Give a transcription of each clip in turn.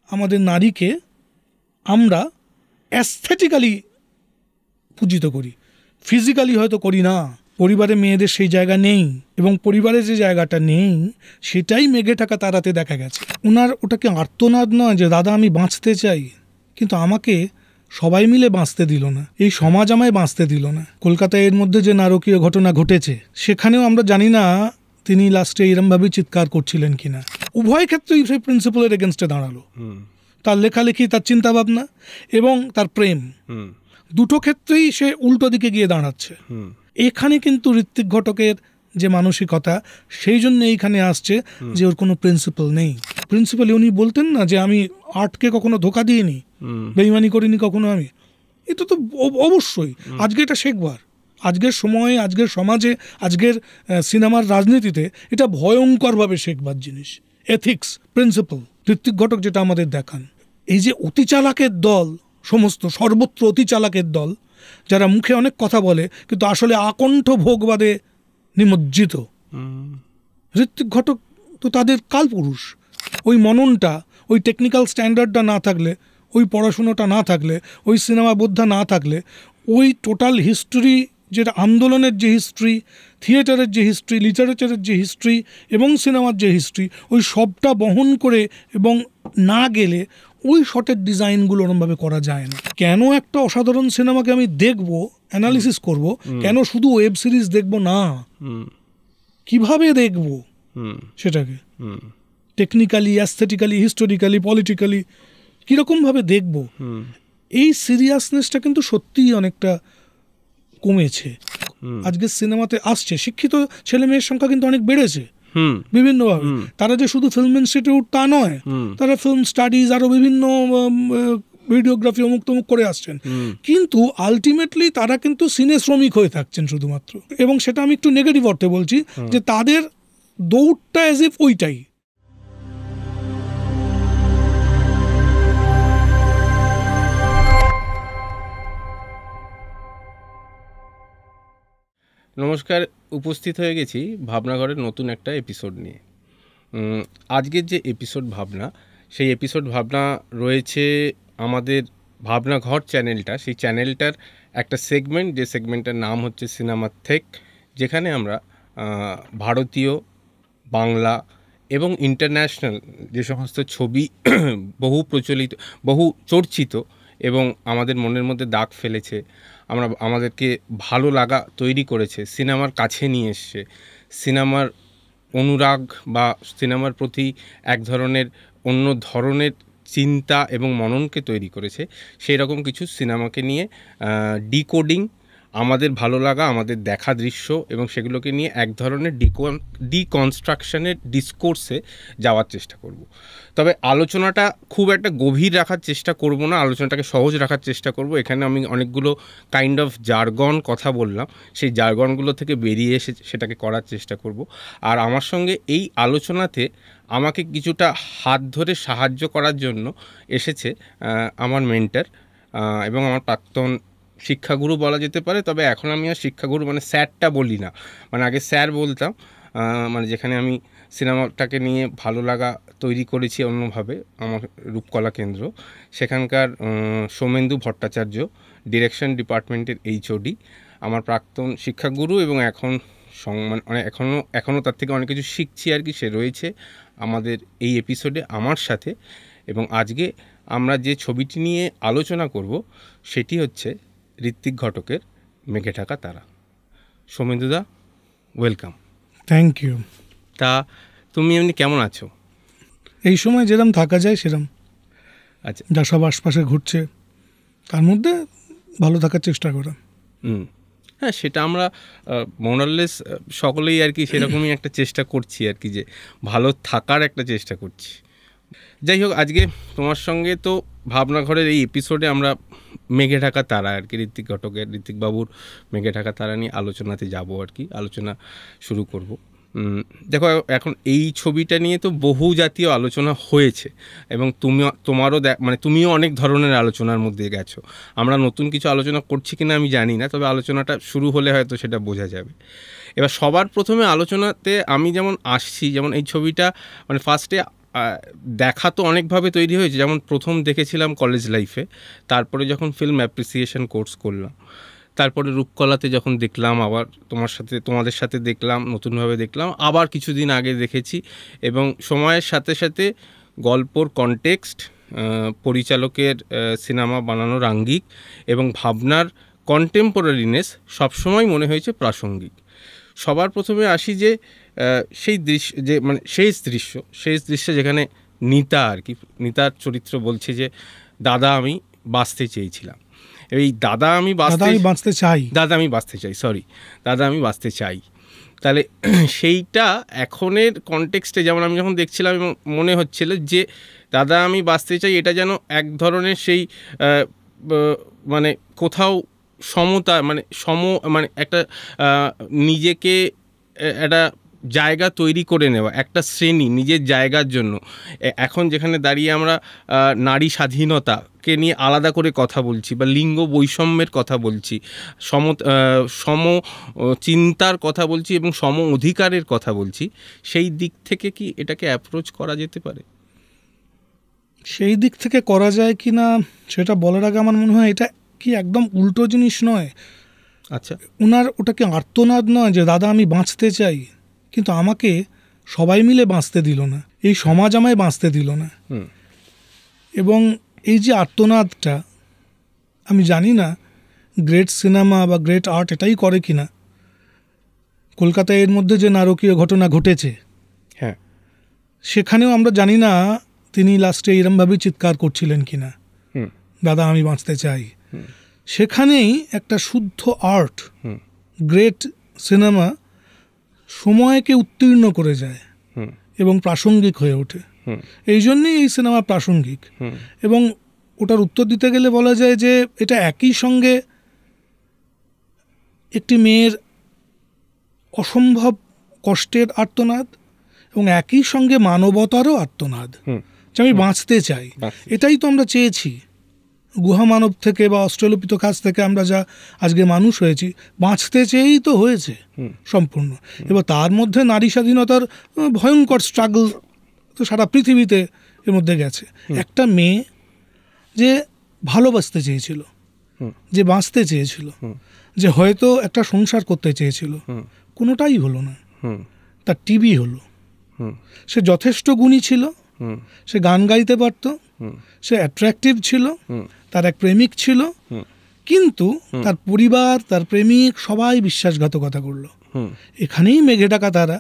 আমাদের নারীকে আমরা অ্যাস্থেটিক্যালি পূজিত করি, ফিজিক্যালি হয়তো করি না। পরিবারে মেয়েদের সেই জায়গা নেই, এবং পরিবারে যে জায়গাটা নেই সেটাই মেঘে ঢাকা তারাতে দেখা গেছে। ওনার ওটাকে আর্তনাদ নয় যে দাদা আমি বাঁচতে চাই, কিন্তু আমাকে সবাই মিলে বাঁচতে দিল না, এই সমাজ আমায় বাঁচতে দিল না। কলকাতায় এর মধ্যে যে নারকীয় ঘটনা ঘটেছে সেখানেও আমরা জানি না তিনি লাস্টে এরমভাবেই চিৎকার করছিলেন কিনা। উভয় ক্ষেত্রেই সেই প্রিন্সিপালের এগেনস্টে দাঁড়ালো, তার লেখালেখি, তার চিন্তাভাবনা এবং তার প্রেম, দুটো ক্ষেত্রেই সে উল্টো দিকে গিয়ে দাঁড়াচ্ছে। এখানে কিন্তু ঋত্বিক ঘটকের যে মানসিকতা, সেই জন্য এইখানে আসছে যে ওর কোনো প্রিন্সিপাল নেই। প্রিন্সিপাল উনি বলতেন না যে আমি আর্টকে কখনো ধোকা দিইনি, বেইমানি করিনি কখনো আমি। এটা তো অবশ্যই আজকে এটা শেখবার, আজকের সময়ে, আজকের সমাজে, আজকের সিনেমার রাজনীতিতে এটা ভয়ঙ্করভাবে শেখবার জিনিস। এথিক্স, প্রিন্সিপাল, ঋত্বিক ঘটক যেটা আমাদের দেখান। এই যে অতিচালাকের দল, সমস্ত সর্বত্র অতিচালাকের দল, যারা মুখে অনেক কথা বলে কিন্তু আসলে আকণ্ঠ ভোগবাদে নিমজ্জিত, ঋত্বিক ঘটক তো তাদের কালপুরুষ। ওই মননটা, ওই টেকনিক্যাল স্ট্যান্ডার্ডটা না থাকলে, ওই পড়াশুনোটা না থাকলে, ওই সিনেমা বোদ্ধা না থাকলে, ওই টোটাল হিস্ট্রি, যেটা আন্দোলনের যে হিস্ট্রি, থিয়েটারের যে হিস্ট্রি, লিটারেচারের যে হিস্ট্রি এবং সিনেমার যে হিস্ট্রি, ওই সবটা বহন করে এবং না গেলে ওই শটের ডিজাইনগুলো ওরমভাবে করা যায় না। কেন একটা অসাধারণ সিনেমাকে আমি দেখব, অ্যানালিসিস করব, কেন শুধু ওয়েব সিরিজ দেখব না, কিভাবে দেখব সেটাকে, টেকনিক্যালি, অ্যাস্থেটিক্যালি, হিস্টোরিক্যালি, পলিটিক্যালি কীরকমভাবে দেখব, এই সিরিয়াসনেসটা কিন্তু সত্যিই অনেকটা কমেছে। আজকের সিনেমাতে আসছে শিক্ষিত ছেলে মেয়ের সংখ্যা কিন্তু অনেক বেড়েছে বিভিন্নভাবে। তারা যে শুধু ফিল্ম ইনস্টিটিউট তা নয়, তারা ফিল্ম স্টাডিজ, আরও বিভিন্ন ভিডিওগ্রাফি অমুক তমুক করে আসছেন, কিন্তু আলটিমেটলি তারা কিন্তু সিনে শ্রমিক হয়ে থাকছেন শুধুমাত্র। এবং সেটা আমি একটু নেগেটিভ অর্থে বলছি যে তাদের দৌড়টা অ্যাজ ইফ ওইটাই। নমস্কার, উপস্থিত হয়ে গেছি ভাবনাঘরের নতুন একটা এপিসোড নিয়ে। আজকের যে এপিসোড ভাবনা, সেই এপিসোড ভাবনা রয়েছে আমাদের ভাবনাঘর চ্যানেলটা, সেই চ্যানেলটার একটা সেগমেন্ট, যে সেগমেন্টের নাম হচ্ছে সিনেমা থেক, যেখানে আমরা ভারতীয়, বাংলা এবং ইন্টারন্যাশনাল যে সমস্ত ছবি বহু প্রচলিত, বহু চর্চিত এবং আমাদের মনের মধ্যে দাগ ফেলেছে, আমাদেরকে ভালো লাগা তৈরি করেছে, সিনেমার কাছে নিয়ে এসছে, সিনেমার অনুরাগ বা সিনেমার প্রতি এক ধরনের অন্য ধরনের চিন্তা এবং মননকে তৈরি করেছে, সেই রকম কিছু সিনেমাকে নিয়ে ডিকোডিং, আমাদের ভালো লাগা, আমাদের দেখা দৃশ্য এবং সেগুলোকে নিয়ে এক ধরনের ডিকনস্ট্রাকশনের ডিসকোর্সে যাওয়ার চেষ্টা করব। তবে আলোচনাটা খুব একটা গভীর রাখার চেষ্টা করব না, আলোচনাটাকে সহজ রাখার চেষ্টা করব। এখানে আমি অনেকগুলো কাইন্ড অফ জার্গন কথা বললাম, সেই জার্গনগুলো থেকে বেরিয়ে এসে সেটাকে করার চেষ্টা করব। আর আমার সঙ্গে এই আলোচনাতে আমাকে কিছুটা হাত ধরে সাহায্য করার জন্য এসেছে আমার মেন্টর এবং আমার প্রাক্তন শিক্ষাগুরু বলা যেতে পারে। তবে এখন আমি আর শিক্ষাগুরু মানে স্যারটা বলি না, মানে আগে স্যার বলতাম, মানে যেখানে আমি সিনেমাটাকে নিয়ে ভালো লাগা তৈরি করেছি অন্যভাবে, আমার রূপকলা কেন্দ্র, সেখানকার সৌমেন্দু ভট্টাচার্য, ডিরেকশন ডিপার্টমেন্টের HOD, আমার প্রাক্তন শিক্ষাগুরু এবং এখন মানে এখনও তার থেকে অনেক কিছু শিখছি আর কি, সে রয়েছে আমাদের এই এপিসোডে আমার সাথে। এবং আজকে আমরা যে ছবিটি নিয়ে আলোচনা করব সেটি হচ্ছে ঋত্বিক ঘটকের মেঘে ঢাকা তারা। সৌমেন্দুদা, ওয়েলকাম। Thank you. তা তুমি এমনি কেমন আছো? এই সময় যেরকম থাকা যায় সেরকম। আচ্ছা, যা সব আশপাশে ঘুরছে তার মধ্যে ভালো থাকার চেষ্টা করা। হ্যাঁ, সেটা আমরা মোরাললেস সকলেই আর কি সেরকমই একটা চেষ্টা করছি আর কি, যে ভালো থাকার একটা চেষ্টা করছি। যাই হোক, আজকে তোমার সঙ্গে তো ভাবনাঘরের এই এপিসোডে আমরা মেঘে ঢাকা তারা আর কি, ঋত্বিকবাবুর মেঘে ঢাকা তারা নিয়ে আলোচনাতে যাব আর কি, আলোচনা শুরু করব। দেখো, এখন এই ছবিটা নিয়ে তো বহু জাতীয় আলোচনা হয়েছে এবং তোমারও মানে তুমিও অনেক ধরনের আলোচনার মধ্যে গেছো। আমরা নতুন কিছু আলোচনা করছি কিনা আমি জানি না, তবে আলোচনাটা শুরু হলে হয়তো সেটা বোঝা যাবে। এবার সবার প্রথমে আলোচনাতে আমি যেমন আসছি, যেমন এই ছবিটা মানে ফার্স্টে দেখা তো অনেকভাবে তৈরি হয়েছে, যেমন প্রথম দেখেছিলাম কলেজ লাইফে, তারপরে যখন ফিল্ম অ্যাপ্রিসিয়েশন কোর্স করলাম, তারপরে রূপকলাতে যখন দেখলাম, আবার তোমাদের সাথে দেখলাম, নতুনভাবে দেখলাম, আবার কিছুদিন আগে দেখেছি, এবং সময়ের সাথে সাথে গল্পর কনটেক্সট, পরিচালকের সিনেমা বানানোর আঙ্গিক এবং ভাবনার কন্টেম্পোরারিনেস সবসময় মনে হয়েছে প্রাসঙ্গিক। সবার প্রথমে আসি যে সেই দৃশ্য, যে মানে শেষ দৃশ্য যেখানে নিতা আর কি, নিতার চরিত্র বলছে যে দাদা আমি বাঁচতে চেয়েছিলাম, এই দাদা আমি বাঁচতে চাই, তাহলে সেইটা এখনের কনটেক্সটে, যেমন আমি যখন দেখছিলাম এবং মনে হচ্ছিল যে দাদা আমি বাঁচতে চাই, এটা যেন এক ধরনের সেই মানে কোথাও সমতা, মানে একটা নিজেকে একটা জায়গা তৈরি করে নেওয়া, একটা শ্রেণী নিজের জায়গার জন্য। এখন যেখানে দাঁড়িয়ে আমরা নারী স্বাধীনতাকে নিয়ে আলাদা করে কথা বলছি, বা লিঙ্গ বৈষম্যের কথা বলছি, সম চিন্তার কথা বলছি এবং সম অধিকারের কথা বলছি, সেই দিক থেকে কি এটাকে অ্যাপ্রোচ করা যেতে পারে? সেই দিক থেকে করা যায় কি না সেটা বলার আগে আমার মনে হয় এটা কি একদম উল্টো জিনিস নয়। আচ্ছা, ওটা কি আর্তনাদ নয় যে দাদা আমি বাঁচতে চাই, কিন্তু আমাকে সবাই মিলে বাঁচতে দিল না, এই সমাজ আমায় বাঁচতে দিল না। এবং এই যে আর্তনাদটা, আমি জানি না গ্রেট সিনেমা বা গ্রেট আর্ট এটাই করে কিনা। কলকাতায় এর মধ্যে যে নারকীয় ঘটনা ঘটেছে, হ্যাঁ, সেখানেও আমরা জানি না তিনি লাস্টে এরমভাবেই চিৎকার করছিলেন কিনা, দাদা আমি বাঁচতে চাই। সেখানেই একটা শুদ্ধ আর্ট, গ্রেট সিনেমা সময়কে উত্তীর্ণ করে যায় এবং প্রাসঙ্গিক হয়ে ওঠে। এই জন্যেই এই সিনেমা প্রাসঙ্গিক। এবং ওটার উত্তর দিতে গেলে বলা যায় যে এটা একই সঙ্গে একটি মেয়ের অসম্ভব কষ্টের আর্তনাদ এবং একই সঙ্গে মানবতারও আর্তনাদ, যে আমি বাঁচতে চাই। এটাই তো আমরা চেয়েছি গুহা মানব থেকে বা অস্ট্রেলোপিত কাছ থেকে আমরা যা আজকে মানুষ হয়েছি, বাঁচতে চেয়েই তো হয়েছে সম্পূর্ণ। এবার তার মধ্যে নারী স্বাধীনতার ভয়ঙ্কর স্ট্রাগল তো সারা পৃথিবীতে এর মধ্যে গেছে। একটা মেয়ে যে ভালোবাসতে চেয়েছিল, যে বাঁচতে চেয়েছিল, যে হয়তো একটা সংসার করতে চেয়েছিল, কোনোটাই হলো না, তার টিবি হলো। সে যথেষ্ট গুণী ছিল, সে গান গাইতে পারত, সে অ্যাট্রাকটিভ ছিল, তার এক প্রেমিক ছিল, কিন্তু তার পরিবার, তার প্রেমিক সবাই বিশ্বাসঘাতকতা করলো। এখানেই মেঘে ঢাকা তারা।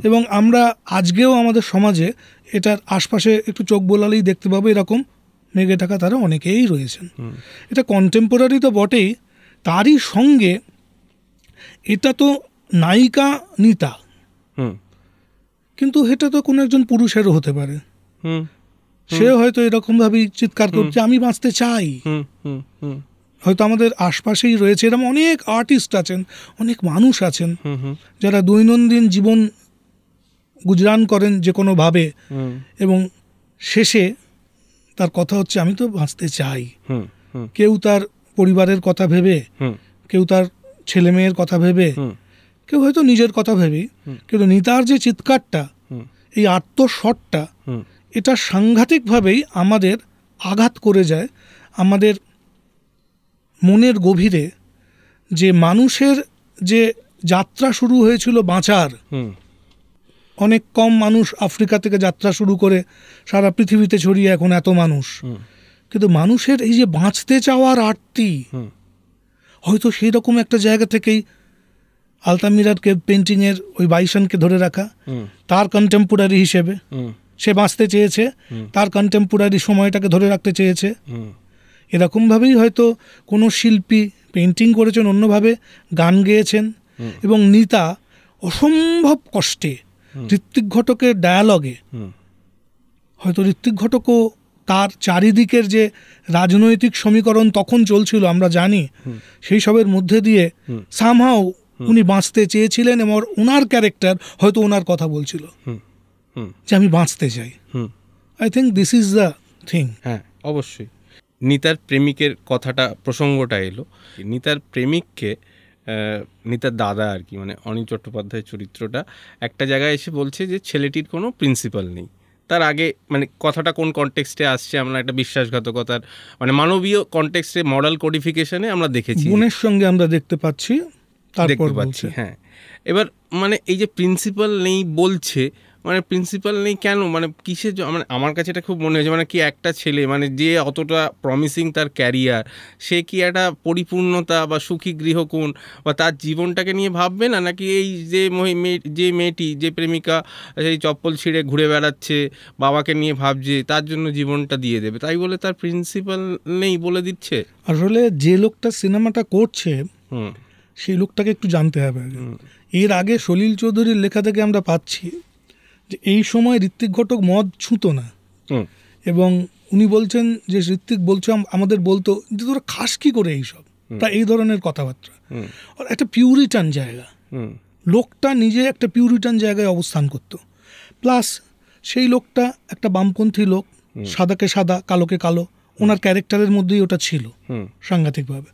এবং আমরা আজকেও আমাদের সমাজে এটার আশপাশে একটু চোখ বোলালেই দেখতে পাবো এরকম মেঘে ঢাকা তারা অনেকেই রয়েছেন। এটা কন্টেম্পোরারি তো বটেই, তারই সঙ্গে এটা তো নায়িকা নিতা, কিন্তু এটা তো কোনো একজন পুরুষেরও হতে পারে। সে হয়তো এরকমভাবেই চিৎকার করছে আমি বাঁচতে চাই। হয়তো আমাদের আশপাশেই রয়েছে এরকম অনেক আর্টিস্ট আছেন, অনেক মানুষ আছেন যারা দৈনন্দিন জীবন গুজরান করেন যে কোনোভাবে, এবং শেষে তার কথা হচ্ছে আমি তো বাঁচতে চাই। কেউ তার পরিবারের কথা ভেবে, কেউ তার ছেলে মেয়ের কথা ভেবে, কেউ হয়তো নিজের কথা ভেবেই, কিন্তু নিতার যে চিৎকারটা, এই আত্মস্বরটা, এটা সাংঘাতিকভাবেই আমাদের আঘাত করে যায় আমাদের মনের গভীরে। যে মানুষের যে যাত্রা শুরু হয়েছিল বাঁচার, অনেক কম মানুষ আফ্রিকা থেকে যাত্রা শুরু করে সারা পৃথিবীতে ছড়িয়ে এখন এত মানুষ, কিন্তু মানুষের এই যে বাঁচতে চাওয়ার আর্তি হয়তো সেই রকম একটা জায়গা থেকেই আলতামিরার কেভ পেন্টিংয়ের ওই বাইসনকে ধরে রাখা, তার কন্টেম্পোরারি হিসেবে সে বাঁচতে চেয়েছে, তার কন্টেম্পোরারি সময়টাকে ধরে রাখতে চেয়েছে। এরকমভাবেই হয়তো কোনো শিল্পী পেন্টিং করেছেন, অন্যভাবে গান গেয়েছেন, এবং নিতা অসম্ভব কষ্টে ঋত্বিক ঘটকের ডায়ালগে, হয়তো ঋত্বিক ঘটকও তার চারিদিকের যে রাজনৈতিক সমীকরণ তখন চলছিল আমরা জানি, সেই সবের মধ্যে দিয়ে সামহাও উনি বাঁচতে চেয়েছিলেন, এবং ওনার ক্যারেক্টার হয়তো ওনার কথা বলছিল যে আমি বাঁচতে চাই। I think this is the thing. হ্যাঁ, অবশ্যই। নিতার প্রেমিকের কথাটা, প্রসঙ্গটা এলো, নিতার প্রেমিককে, নিতার দাদা আর কি, মানে অনিল চট্টোপাধ্যায়ের চরিত্রটা একটা জায়গায় এসে বলছে যে ছেলেটির কোনো প্রিন্সিপাল নেই, তার আগে মানে কথাটা কোন কনটেক্সটে আসছে, আমরা একটা বিশ্বাসঘাতকতার মানে মানবীয় কনটেক্সটে মরাল কোডিফিকেশনে আমরা দেখেছি, বোনের সঙ্গে আমরা দেখতে পাচ্ছি, তারপর দেখতে পাচ্ছি। হ্যাঁ, এবার মানে এই যে প্রিন্সিপাল নেই বলছে, মানে প্রিন্সিপাল নেই কেন, মানে কিসের মানে আমার কাছে এটা খুব মনে হয়েছে মানে কি একটা ছেলে মানে যে অতটা প্রমিসিং তার ক্যারিয়ার, সে কি একটা পরিপূর্ণতা বা সুখী গৃহকোণ বা তার জীবনটাকে নিয়ে ভাববে না, নাকি এই যে মেয়েটি যে প্রেমিকা সেই চপ্পল ছিঁড়ে ঘুরে বেড়াচ্ছে বাবাকে নিয়ে ভাবছে তার জন্য জীবনটা দিয়ে দেবে, তাই বলে তার প্রিন্সিপাল নেই বলে দিচ্ছে। আসলে যে লোকটা সিনেমাটা করছে সেই লোকটাকে একটু জানতে হবে। এর আগে সলিল চৌধুরীর লেখা থেকে আমরা পাচ্ছি যে এই সময় ঋত্বিক ঘটক মদ ছুঁতো না, এবং উনি বলছেন যে ঋত্বিক বলছে আমাদের বলতো যে তোরা খাস কি করে এইসব, তা এই ধরনের কথাবার্তা। একটা পিউরিটান জায়গা, লোকটা নিজে একটা পিউরিটান জায়গায় অবস্থান করত, প্লাস সেই লোকটা একটা বামপন্থী লোক, সাদাকে সাদা কালোকে কালো, ওনার ক্যারেক্টারের মধ্যেই ওটা ছিল সাংঘাতিকভাবে।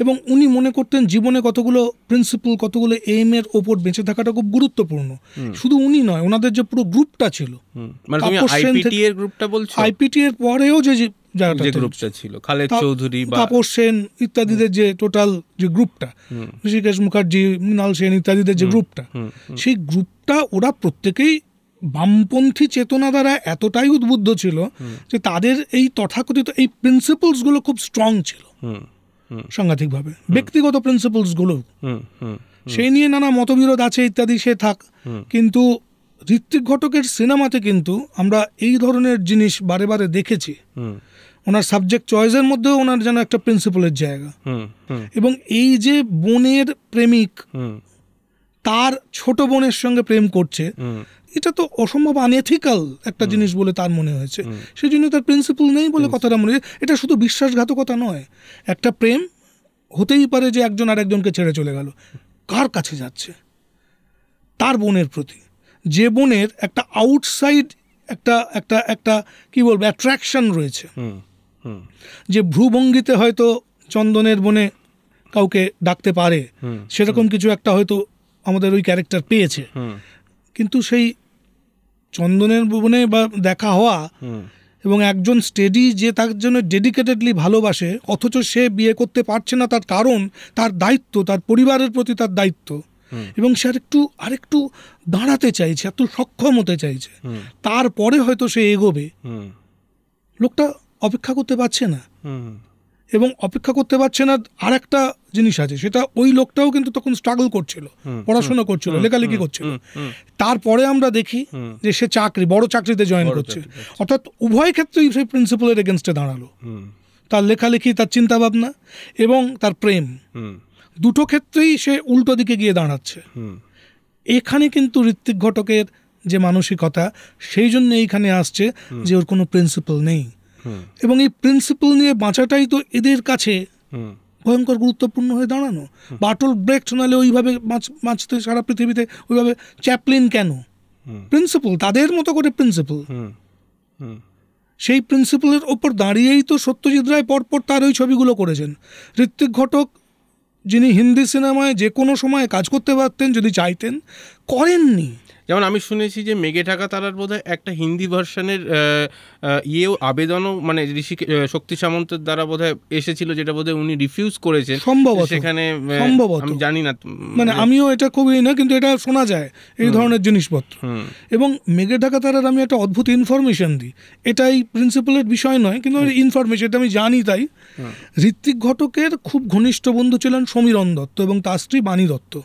এবং উনি মনে করতেন জীবনে কতগুলো প্রিন্সিপাল, কতগুলো এম এর ওপর বেঁচে থাকাটা খুব গুরুত্বপূর্ণ। শুধু উনি নয়, ওনাদের যে পুরো গ্রুপটা ছিল, আইপিটি এর পরেও যে গ্রুপটা ছিল, খালেদ চৌধুরী, তাপস সেন ইত্যাদিদের যে টোটাল যে গ্রুপটা, ঋষিকেশ মুখার্জি, মৃণাল সেন ইত্যাদিদের যে গ্রুপটা, সেই গ্রুপটা ওরা প্রত্যেকেই বামপন্থী চেতনা দ্বারা এতটাই উদ্বুদ্ধ ছিল যে তাদের এই তথাকথিত এই প্রিন্সিপালসগুলো খুব স্ট্রং ছিল সাংঘাতিকভাবে, ব্যক্তিগত প্রিন্সিপালসগুলো। সেই নিয়ে নানা মতবিরোধ আছে ইত্যাদি, সে থাক, কিন্তু ঋত্বিক ঘটকের সিনেমাতে কিন্তু আমরা এই ধরনের জিনিস বারে বারে দেখেছি। ওনার সাবজেক্ট চয়েসের মধ্যেও ওনার যেন একটা প্রিন্সিপালের জায়গা, এবং এই যে বোনের প্রেমিক তার ছোট বোনের সঙ্গে প্রেম করছে, এটা তো অসম্ভব আনএথিক্যাল একটা জিনিস বলে তার মনে হয়েছে, সেই জন্য তার প্রিন্সিপাল নেই বলে কথাটা মনে হয়। এটা শুধু বিশ্বাসঘাতকতা নয়, একটা প্রেম হতেই পারে যে একজন আর একজনকে ছেড়ে চলে গেল, কার কাছে যাচ্ছে? তার বোনের প্রতি, যে বোনের একটা আউটসাইড একটা একটা একটা কি বলবো অ্যাট্রাকশন রয়েছে, যে ভ্রুভঙ্গিতে হয়তো চন্দনের বনে কাউকে ডাকতে পারে, সেরকম কিছু একটা হয়তো আমাদের ওই ক্যারেক্টার পেয়েছে, কিন্তু সেই চন্দনের বনে বা দেখা হওয়া এবং একজন স্টেডি যে তার জন্য ডেডিকেটেডলি ভালোবাসে, অথচ সে বিয়ে করতে পারছে না, তার কারণ তার দায়িত্ব, তার পরিবারের প্রতি তার দায়িত্ব, এবং সে আরেকটু দাঁড়াতে চাইছে, একটু সক্ষম হতে চাইছে, তারপরে হয়তো সে এগোবে। লোকটা অপেক্ষা করতে পারছে না, এবং অপেক্ষা করতে পারছে না আর একটা জিনিস আছে, সেটা ওই লোকটাও কিন্তু তখন স্ট্রাগল করছিল, পড়াশোনা করছিল, লেখালেখি করছিল, তারপরে আমরা দেখি যে সে বড় চাকরিতে জয়েন করছে, অর্থাৎ উভয় ক্ষেত্রেই সেই প্রিন্সিপালের এগেনস্টে দাঁড়ালো। তার লেখালেখি, তার চিন্তাভাবনা এবং তার প্রেম, দুটো ক্ষেত্রেই সে উল্টো দিকে গিয়ে দাঁড়াচ্ছে। এখানে কিন্তু ঋত্বিক ঘটকের যে মানসিকতা, সেই জন্য এইখানে আসছে যে ওর কোনো প্রিন্সিপাল নেই, এবং এই প্রিন্সিপাল নিয়ে বাঁচাটাই তো এদের কাছে ভয়ঙ্কর গুরুত্বপূর্ণ হয়ে দাঁড়ানো। বার্টল্ট ব্রেখট নাহলে ওইভাবে বাঁচতে সারা পৃথিবীতে, ওইভাবে চ্যাপলিন কেন? প্রিন্সিপাল, তাদের মতো করে প্রিন্সিপাল, সেই প্রিন্সিপালের ওপর দাঁড়িয়েই তো সত্যজিৎ রায় পরপর তার ওই ছবিগুলো করেছেন। ঋত্বিক ঘটক, যিনি হিন্দি সিনেমায় যে কোনো সময় কাজ করতে পারতেন যদি চাইতেন, করেননি। যেমন আমি শুনেছি যে মেঘে ঢাকা তারার বোধহয় একটা হিন্দি ভার্সনের আবেদনও মানে শক্তি সামন্তের দ্বারা বোধহয় এসেছিল, যেটা বোধহয় উনি রিফিউজ করেছেন সম্ভবত, সেখানে সম্ভবত, আমি জানি না, মানে আমিও এটা খুবই না, কিন্তু এটা শোনা যায় এই ধরনের জিনিসপত্র। এবং মেঘে ঢাকা তারার আমি একটা অদ্ভুত ইনফরমেশন দিই, এটাই প্রিন্সিপালের বিষয় নয়, কিন্তু ইনফরমেশন এটা আমি জানি। তাই ঋত্বিক ঘটকের খুব ঘনিষ্ঠ বন্ধু ছিলেন সমীরণ দত্ত এবং তার স্ত্রী বাণী দত্ত।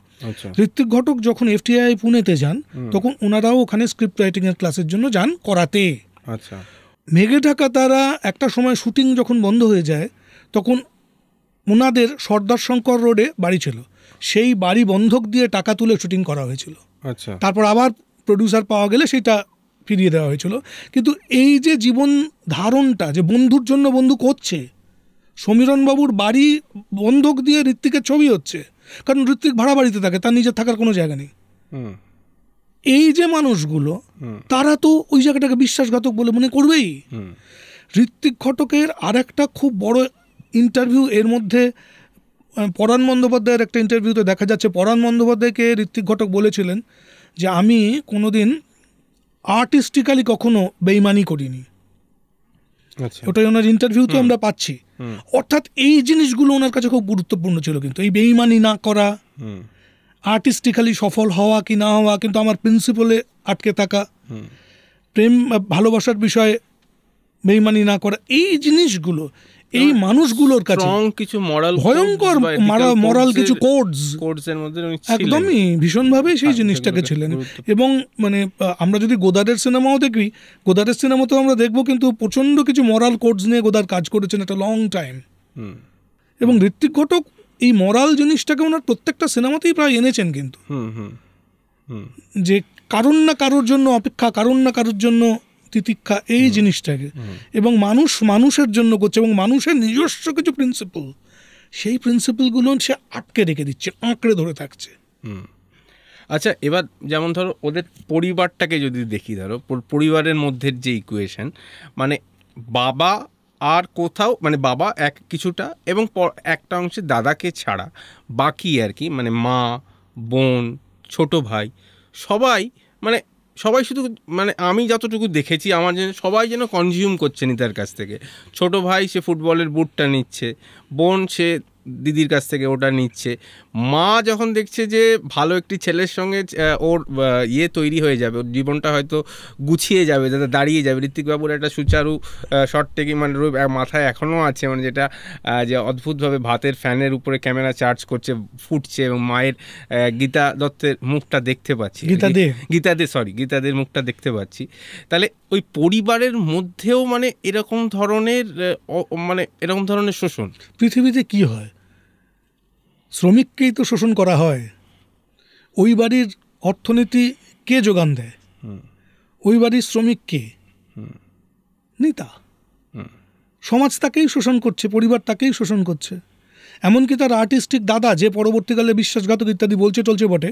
ঋত্বিক ঘটক যখন FTI পুনেতে যান, তখন ওনারাও ওখানে স্ক্রিপ্ট রাইটিং এর ক্লাসের জন্য যান করাতে। মেঘে ঢাকা তারা একটা সময় শুটিং যখন বন্ধ হয়ে যায়, তখন ওনাদের সর্দার শঙ্কর রোডে বাড়ি ছিল, সেই বাড়ি বন্ধক দিয়ে টাকা তুলে শুটিং করা হয়েছিল। তারপর আবার প্রডিউসার পাওয়া গেলে সেটা ফিরিয়ে দেওয়া হয়েছিল। কিন্তু এই যে জীবন ধারণটা, যে বন্ধুর জন্য বন্ধু করছে, সমীরণবাবুর বাড়ি বন্ধক দিয়ে ঋত্বিকের ছবি হচ্ছে, কারণ ঋত্বিক ভাড়া বাড়িতে থাকে, তার নিজের থাকার কোনো জায়গা নেই। এই যে মানুষগুলো, তারা তো ওই জায়গাটাকে বিশ্বাসঘাতক বলে মনে করবেই। ঋত্বিক ঘটকের আর একটা খুব বড় ইন্টারভিউ এর মধ্যে, পরাণ বন্দ্যোপাধ্যায়ের একটা ইন্টারভিউতে দেখা যাচ্ছে পরাণ বন্দ্যোপাধ্যায়কে ঋত্বিক ঘটক বলেছিলেন যে আমি কোনোদিন আর্টিস্টিক্যালি কখনো বেইমানি করিনি। আচ্ছা ওটাই ওনার ইন্টারভিউতে আমরা পাচ্ছি। অর্থাৎ এই জিনিসগুলো ওনার কাছে খুব গুরুত্বপূর্ণ ছিল, কিন্তু এই বেইমানি না করা, আর্টিস্টিক্যালি সফল হওয়া কি না হওয়া, কিন্তু আমার প্রিন্সিপালে আটকে থাকা, প্রেম ভালোবাসার বিষয়ে বেইমানি না করা, এই জিনিসগুলো এই মানুষগুলোর কাছে স্ট্রং কিছু মরাল ভয়ঙ্কর মরাল কিছু কোডস এর মধ্যে একদমই ভীষণভাবে সেই জিনিসটাকে ছিলেন। এবং মানে আমরা যদি গোদারের সিনেমাও দেখি, গোদারের সিনেমাতেও আমরা দেখবো কিন্তু প্রচণ্ড কিছু মরাল কোডস নিয়ে গোদার কাজ করেছেন একটা লং টাইম। এবং ঋত্বিক ঘটক এই মরাল জিনিসটাকে ওনার প্রত্যেকটা সিনেমাতেই প্রায় এনেছেন, কিন্তু যে কারণ না কারোর জন্য অপেক্ষা, কারণ না কারোর জন্য তিতিক্ষা, এই জিনিসটাকে, এবং মানুষ মানুষের জন্য করছে, এবং মানুষের নিজস্ব কিছু প্রিন্সিপাল, সেই প্রিন্সিপালগুলো সে আটকে রেখে দিচ্ছে, আঁকড়ে ধরে থাকছে। আচ্ছা, এবার যেমন ধরো ওদের পরিবারটাকে যদি দেখি, ধরো পরিবারের মধ্যে যে ইকুয়েশন, মানে বাবা আর কোথাও, মানে বাবা এক কিছুটা এবং একটা অংশে দাদাকে ছাড়া বাকি আর কি, মানে মা, বোন, ছোট ভাই, সবাই শুধু, মানে আমি যতটুকু দেখেছি আমার যেন সবাই যেন কনজিউম করছে নিতার কাছ থেকে। ছোট ভাই সে ফুটবলের বুটটা নিচ্ছে, বোন সে দিদির কাছ থেকে ওটা নিচ্ছে, মা যখন দেখছে যে ভালো একটি ছেলের সঙ্গে ওর তৈরি হয়ে যাবে, ওর জীবনটা হয়তো গুছিয়ে যাবে, যাতে দাঁড়িয়ে যাবে। ঋত্বিকবাবুর একটা সুচারু শর্ট টেকিং মানে মাথায় এখনও আছে, মানে যেটা যে অদ্ভুতভাবে ভাতের ফ্যানের উপরে ক্যামেরা চার্জ করছে, ফুটছে, এবং মায়ের গীতা দত্তের মুখটা দেখতে পাচ্ছি, গীতাদের মুখটা দেখতে পাচ্ছি। তাহলে ওই পরিবারের মধ্যেও মানে এরকম ধরনের শোষণ পৃথিবীতে কি হয়, শ্রমিককেই তো শোষণ করা হয়। ওই বাড়ির অর্থনীতি কে যোগান দেয়? ওই বাড়ির শ্রমিক কে? নেতা। সমাজ তাকেই শোষণ করছে, পরিবার তাকেই শোষণ করছে। এমনকি তার আর্টিস্টিক দাদা, যে পরবর্তীকালে বিশ্বাসঘাতক ইত্যাদি বলছে চলছে বটে,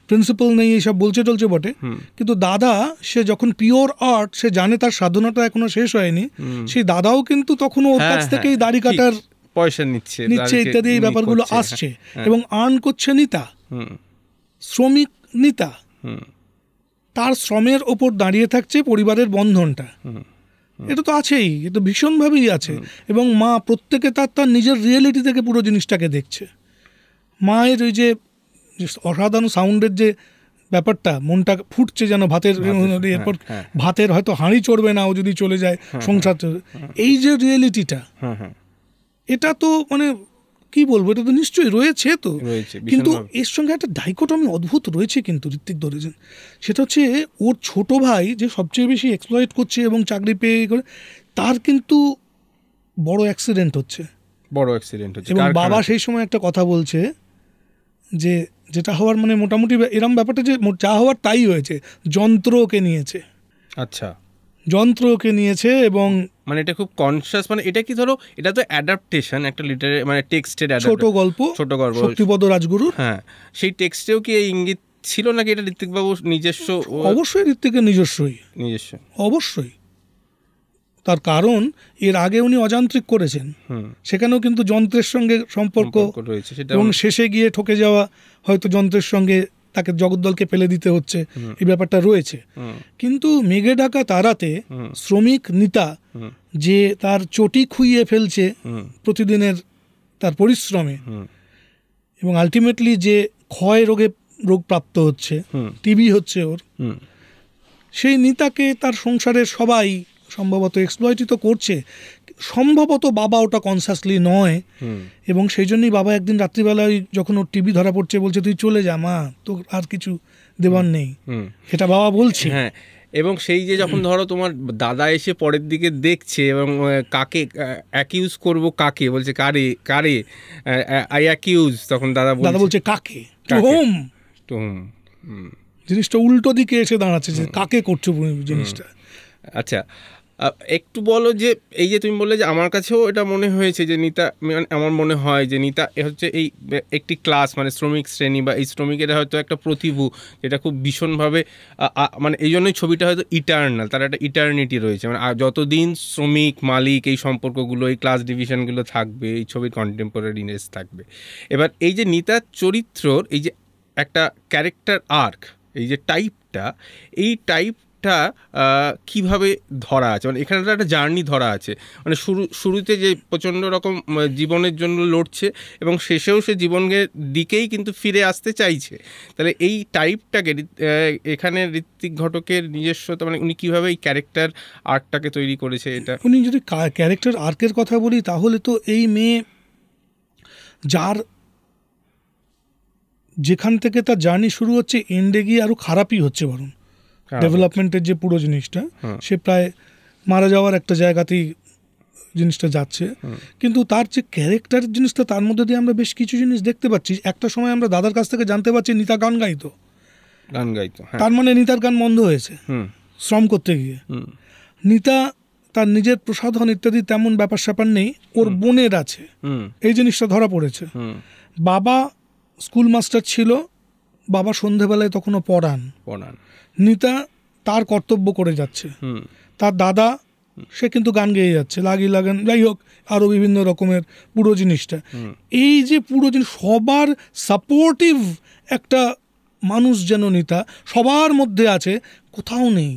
প্রিন্সিপাল নেই এইসব বলছে চলছে বটে, কিন্তু দাদা সে যখন পিওর আর্ট, সে জানে তার সাধনাটা এখনো শেষ হয়নি, সেই দাদাও কিন্তু তখন ওর কাছ থেকেই দাড়ি কাটার পয়সা নিচ্ছে ইত্যাদি এই ব্যাপারগুলো আসছে, এবং আর্ন করছে নিতা, শ্রমিক নিতা, তার শ্রমের ওপর দাঁড়িয়ে থাকছে পরিবারের বন্ধনটা। এটা তো আছেই, এটা ভীষণভাবেই আছে। এবং মা প্রত্যেকে তার নিজের রিয়েলিটি থেকে পুরো জিনিসটাকে দেখছে। মায়ের ওই যে অসাধারণ সাউন্ডের যে ব্যাপারটা, মনটা ফুটছে যেন ভাতের, এরপর ভাতের হয়তো হাঁড়ি চড়বে না ও যদি চলে যায় সংসার, এই যে রিয়েলিটিটা, এটা তো মানে কি বলবো, এটা তো নিশ্চয়ই রয়েছে। তো কিন্তু এর সঙ্গে একটা ডাইকোটমি অদ্ভুত রয়েছে কিন্তু ঋত্বিক ধরেছেন, সেটা হচ্ছে ওর ছোট ভাই যে সবচেয়ে বেশি এক্সপ্লয়েট করছে এবং চাকরি পেয়ে করে, তার কিন্তু বড় অ্যাক্সিডেন্ট হচ্ছে। এবং বাবা সেই সময় একটা কথা বলছে যে যেটা হওয়ার মানে মোটামুটি এরম ব্যাপারটা, যে যা হওয়ার তাই হয়েছে, যন্ত্র ওকে নিয়েছে। আচ্ছা, যন্ত্র ওকে নিয়েছে। এবং মানে এটা খুব কনসিয়াস, মানে এটা কি ধরো এটা তো অ্যাডাপ্টেশন, একটা লিটারে মানে টেক্সটের ছোট গল্প শক্তিপদ রাজগুরু, হ্যাঁ, সেই টেক্সটেও কি এই ইঙ্গিত ছিল নাকি এটা ঋত্বিকবাবুর নিজস্ব? অবশ্যই ঋত্বিকের নিজস্ব, অবশ্যই। তার কারণ এর আগে উনি অযান্ত্রিক করেছেন, সেখানেও কিন্তু যন্ত্রের সঙ্গে সম্পর্ক রয়েছে, এবং শেষে গিয়ে ঠকে যাওয়া হয়তো যন্ত্রের সঙ্গে তাকে জগদ্দলকে ফেলে দিতে হচ্ছে, এই ব্যাপারটা রয়েছে। কিন্তু মেঘে ঢাকা তারাতে শ্রমিক নিতা যে তার চটি খুইয়ে ফেলছে প্রতিদিনের তার পরিশ্রমে, এবং আলটিমেটলি যে ক্ষয় রোগ প্রাপ্ত হচ্ছে, টিবি হচ্ছে ওর, সেই নিতাকে তার সংসারের সবাই সম্ভবত এক্সপ্লয়েটিত করছে। সম্ভবত বাবা ওটা কনসাসলি নয়, এবং সেই জন্যই বাবা একদিন রাত্রিবেলায় যখন ওর টিভি ধরা পড়ছে বলছে, তুই চলে যা মা, তোর আর কিছু দেবার নেই, এটা বাবা বলছে। হ্যাঁ, এবং সেই যে যখন ধরো তোমার দাদা এসে পরের দিকে দেখছে, এবং কাকে অ্যাকিউজ করবো, কাকে বলছে, কারে আই অ্যাকিউজ, তখন দাদা বলছে কাকে, টু হোম। জিনিসটা উল্টো দিকে এসে দাঁড়াচ্ছে, যে কাকে করছো জিনিসটা। আচ্ছা, একটু বলো যে এই যে তুমি বললে যে আমার কাছেও এটা মনে হয়েছে যে নিতা, আমার মনে হয় যে নিতা হচ্ছে এই একটি ক্লাস, মানে শ্রমিক শ্রেণী, বা এই শ্রমিকেরা হয়তো একটা প্রতিভূ, যেটা খুব ভীষণভাবে মানে এই জন্যই ছবিটা হয়তো ইটার্নাল, তার একটা ইটার্নিটি রয়েছে, মানে যতদিন শ্রমিক মালিক এই সম্পর্কগুলো, এই ক্লাস ডিভিশনগুলো থাকবে, এই ছবির কন্টেম্পোরারিনেস থাকবে। এবার এই যে নিতার চরিত্রর এই যে একটা ক্যারেক্টার আর্ক, এই যে টাইপটা, এই টাইপটা একটা কিভাবে ধরা আছে, মানে এখানে একটা জার্নি ধরা আছে, মানে শুরুতে যে প্রচণ্ড রকম জীবনের জন্য লড়ছে এবং শেষেও সে জীবনের দিকেই কিন্তু ফিরে আসতে চাইছে। তাহলে এই টাইপটাকে এখানে ঋত্বিক ঘটকের নিজস্বতা, মানে উনি কীভাবে এই ক্যারেক্টার আর্কটাকে তৈরি করেছে, এটা উনি যদি ক্যারেক্টার আর্কের কথা বলি তাহলে তো এই মেয়ে যার যেখান থেকে তার জার্নি শুরু হচ্ছে এন্ডে গিয়ে আরও খারাপই হচ্ছে, বরং ডেভেলপমেন্টের যে পুরো জিনিসটা সে প্রায় মারা যাওয়ার একটা জায়গাতেই জিনিসটা যাচ্ছে। কিন্তু তার যে ক্যারেক্টারের জিনিসটা তার মধ্যে দিয়ে আমরা বেশ কিছু জিনিস দেখতে পাচ্ছি। একটা সময় আমরা দাদার কাছ থেকে জানতে পারছি নিতা গান গাইতো, তার মানে নিতার গান বন্ধ হয়েছে শ্রম করতে গিয়ে। নিতা তার নিজের প্রসাধন ইত্যাদি তেমন ব্যাপার স্যাপার নেই, ওর বোনের আছে, এই জিনিসটা ধরা পড়েছে। বাবা স্কুল মাস্টার ছিল, বাবা সন্ধেবেলায় তখনও পড়ান। নিতা তার কর্তব্য করে যাচ্ছে, তার দাদা সে কিন্তু গান গেয়ে যাচ্ছে, লাগি লাগান, যাই হোক আরও বিভিন্ন রকমের পুরো জিনিসটা। এই যে পুরো জিনিস সবার সাপোর্টিভ একটা মানুষ যেন নিতা সবার মধ্যে আছে, কোথাও নেই,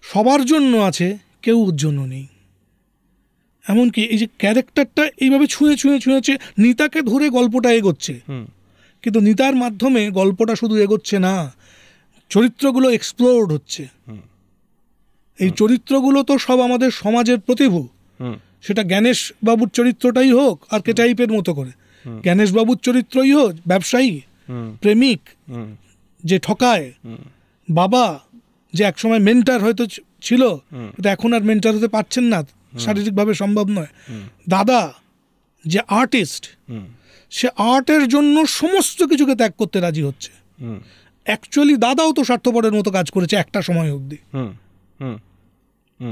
সবার জন্য আছে, কেউ ওর জন্য নেই। এমনকি এই যে ক্যারেক্টারটা এইভাবে ছুঁয়ে ছুঁয়ে ছুঁয়েছে, নিতাকে ধরে গল্পটা এগোচ্ছে, কিন্তু নিতার মাধ্যমে গল্পটা শুধু এগোচ্ছে না, চরিত্রগুলো এক্সপ্লোরড হচ্ছে। এই চরিত্রগুলো তো সব আমাদের সমাজের প্রতিভূ, সেটা জ্ঞানেশ বাবুর চরিত্রটাই হোক আর্কেটাইপের মতো করে, জ্ঞানেশ বাবুর চরিত্রই হোক ব্যবসায়ী, প্রেমিক যে ঠকায়, বাবা যে একসময় মেন্টার হয়তো ছিল, এটা এখন আর মেন্টার হতে পারছেন না, শারীরিকভাবে সম্ভব নয়, দাদা যে আর্টিস্ট, সে আর্টের জন্য সমস্ত কিছুকে ত্যাগ করতে রাজি হচ্ছে। অ্যাকচুয়ালি দাদাও তো স্বার্থপরের মতো কাজ করেছে একটা সময় অবধি,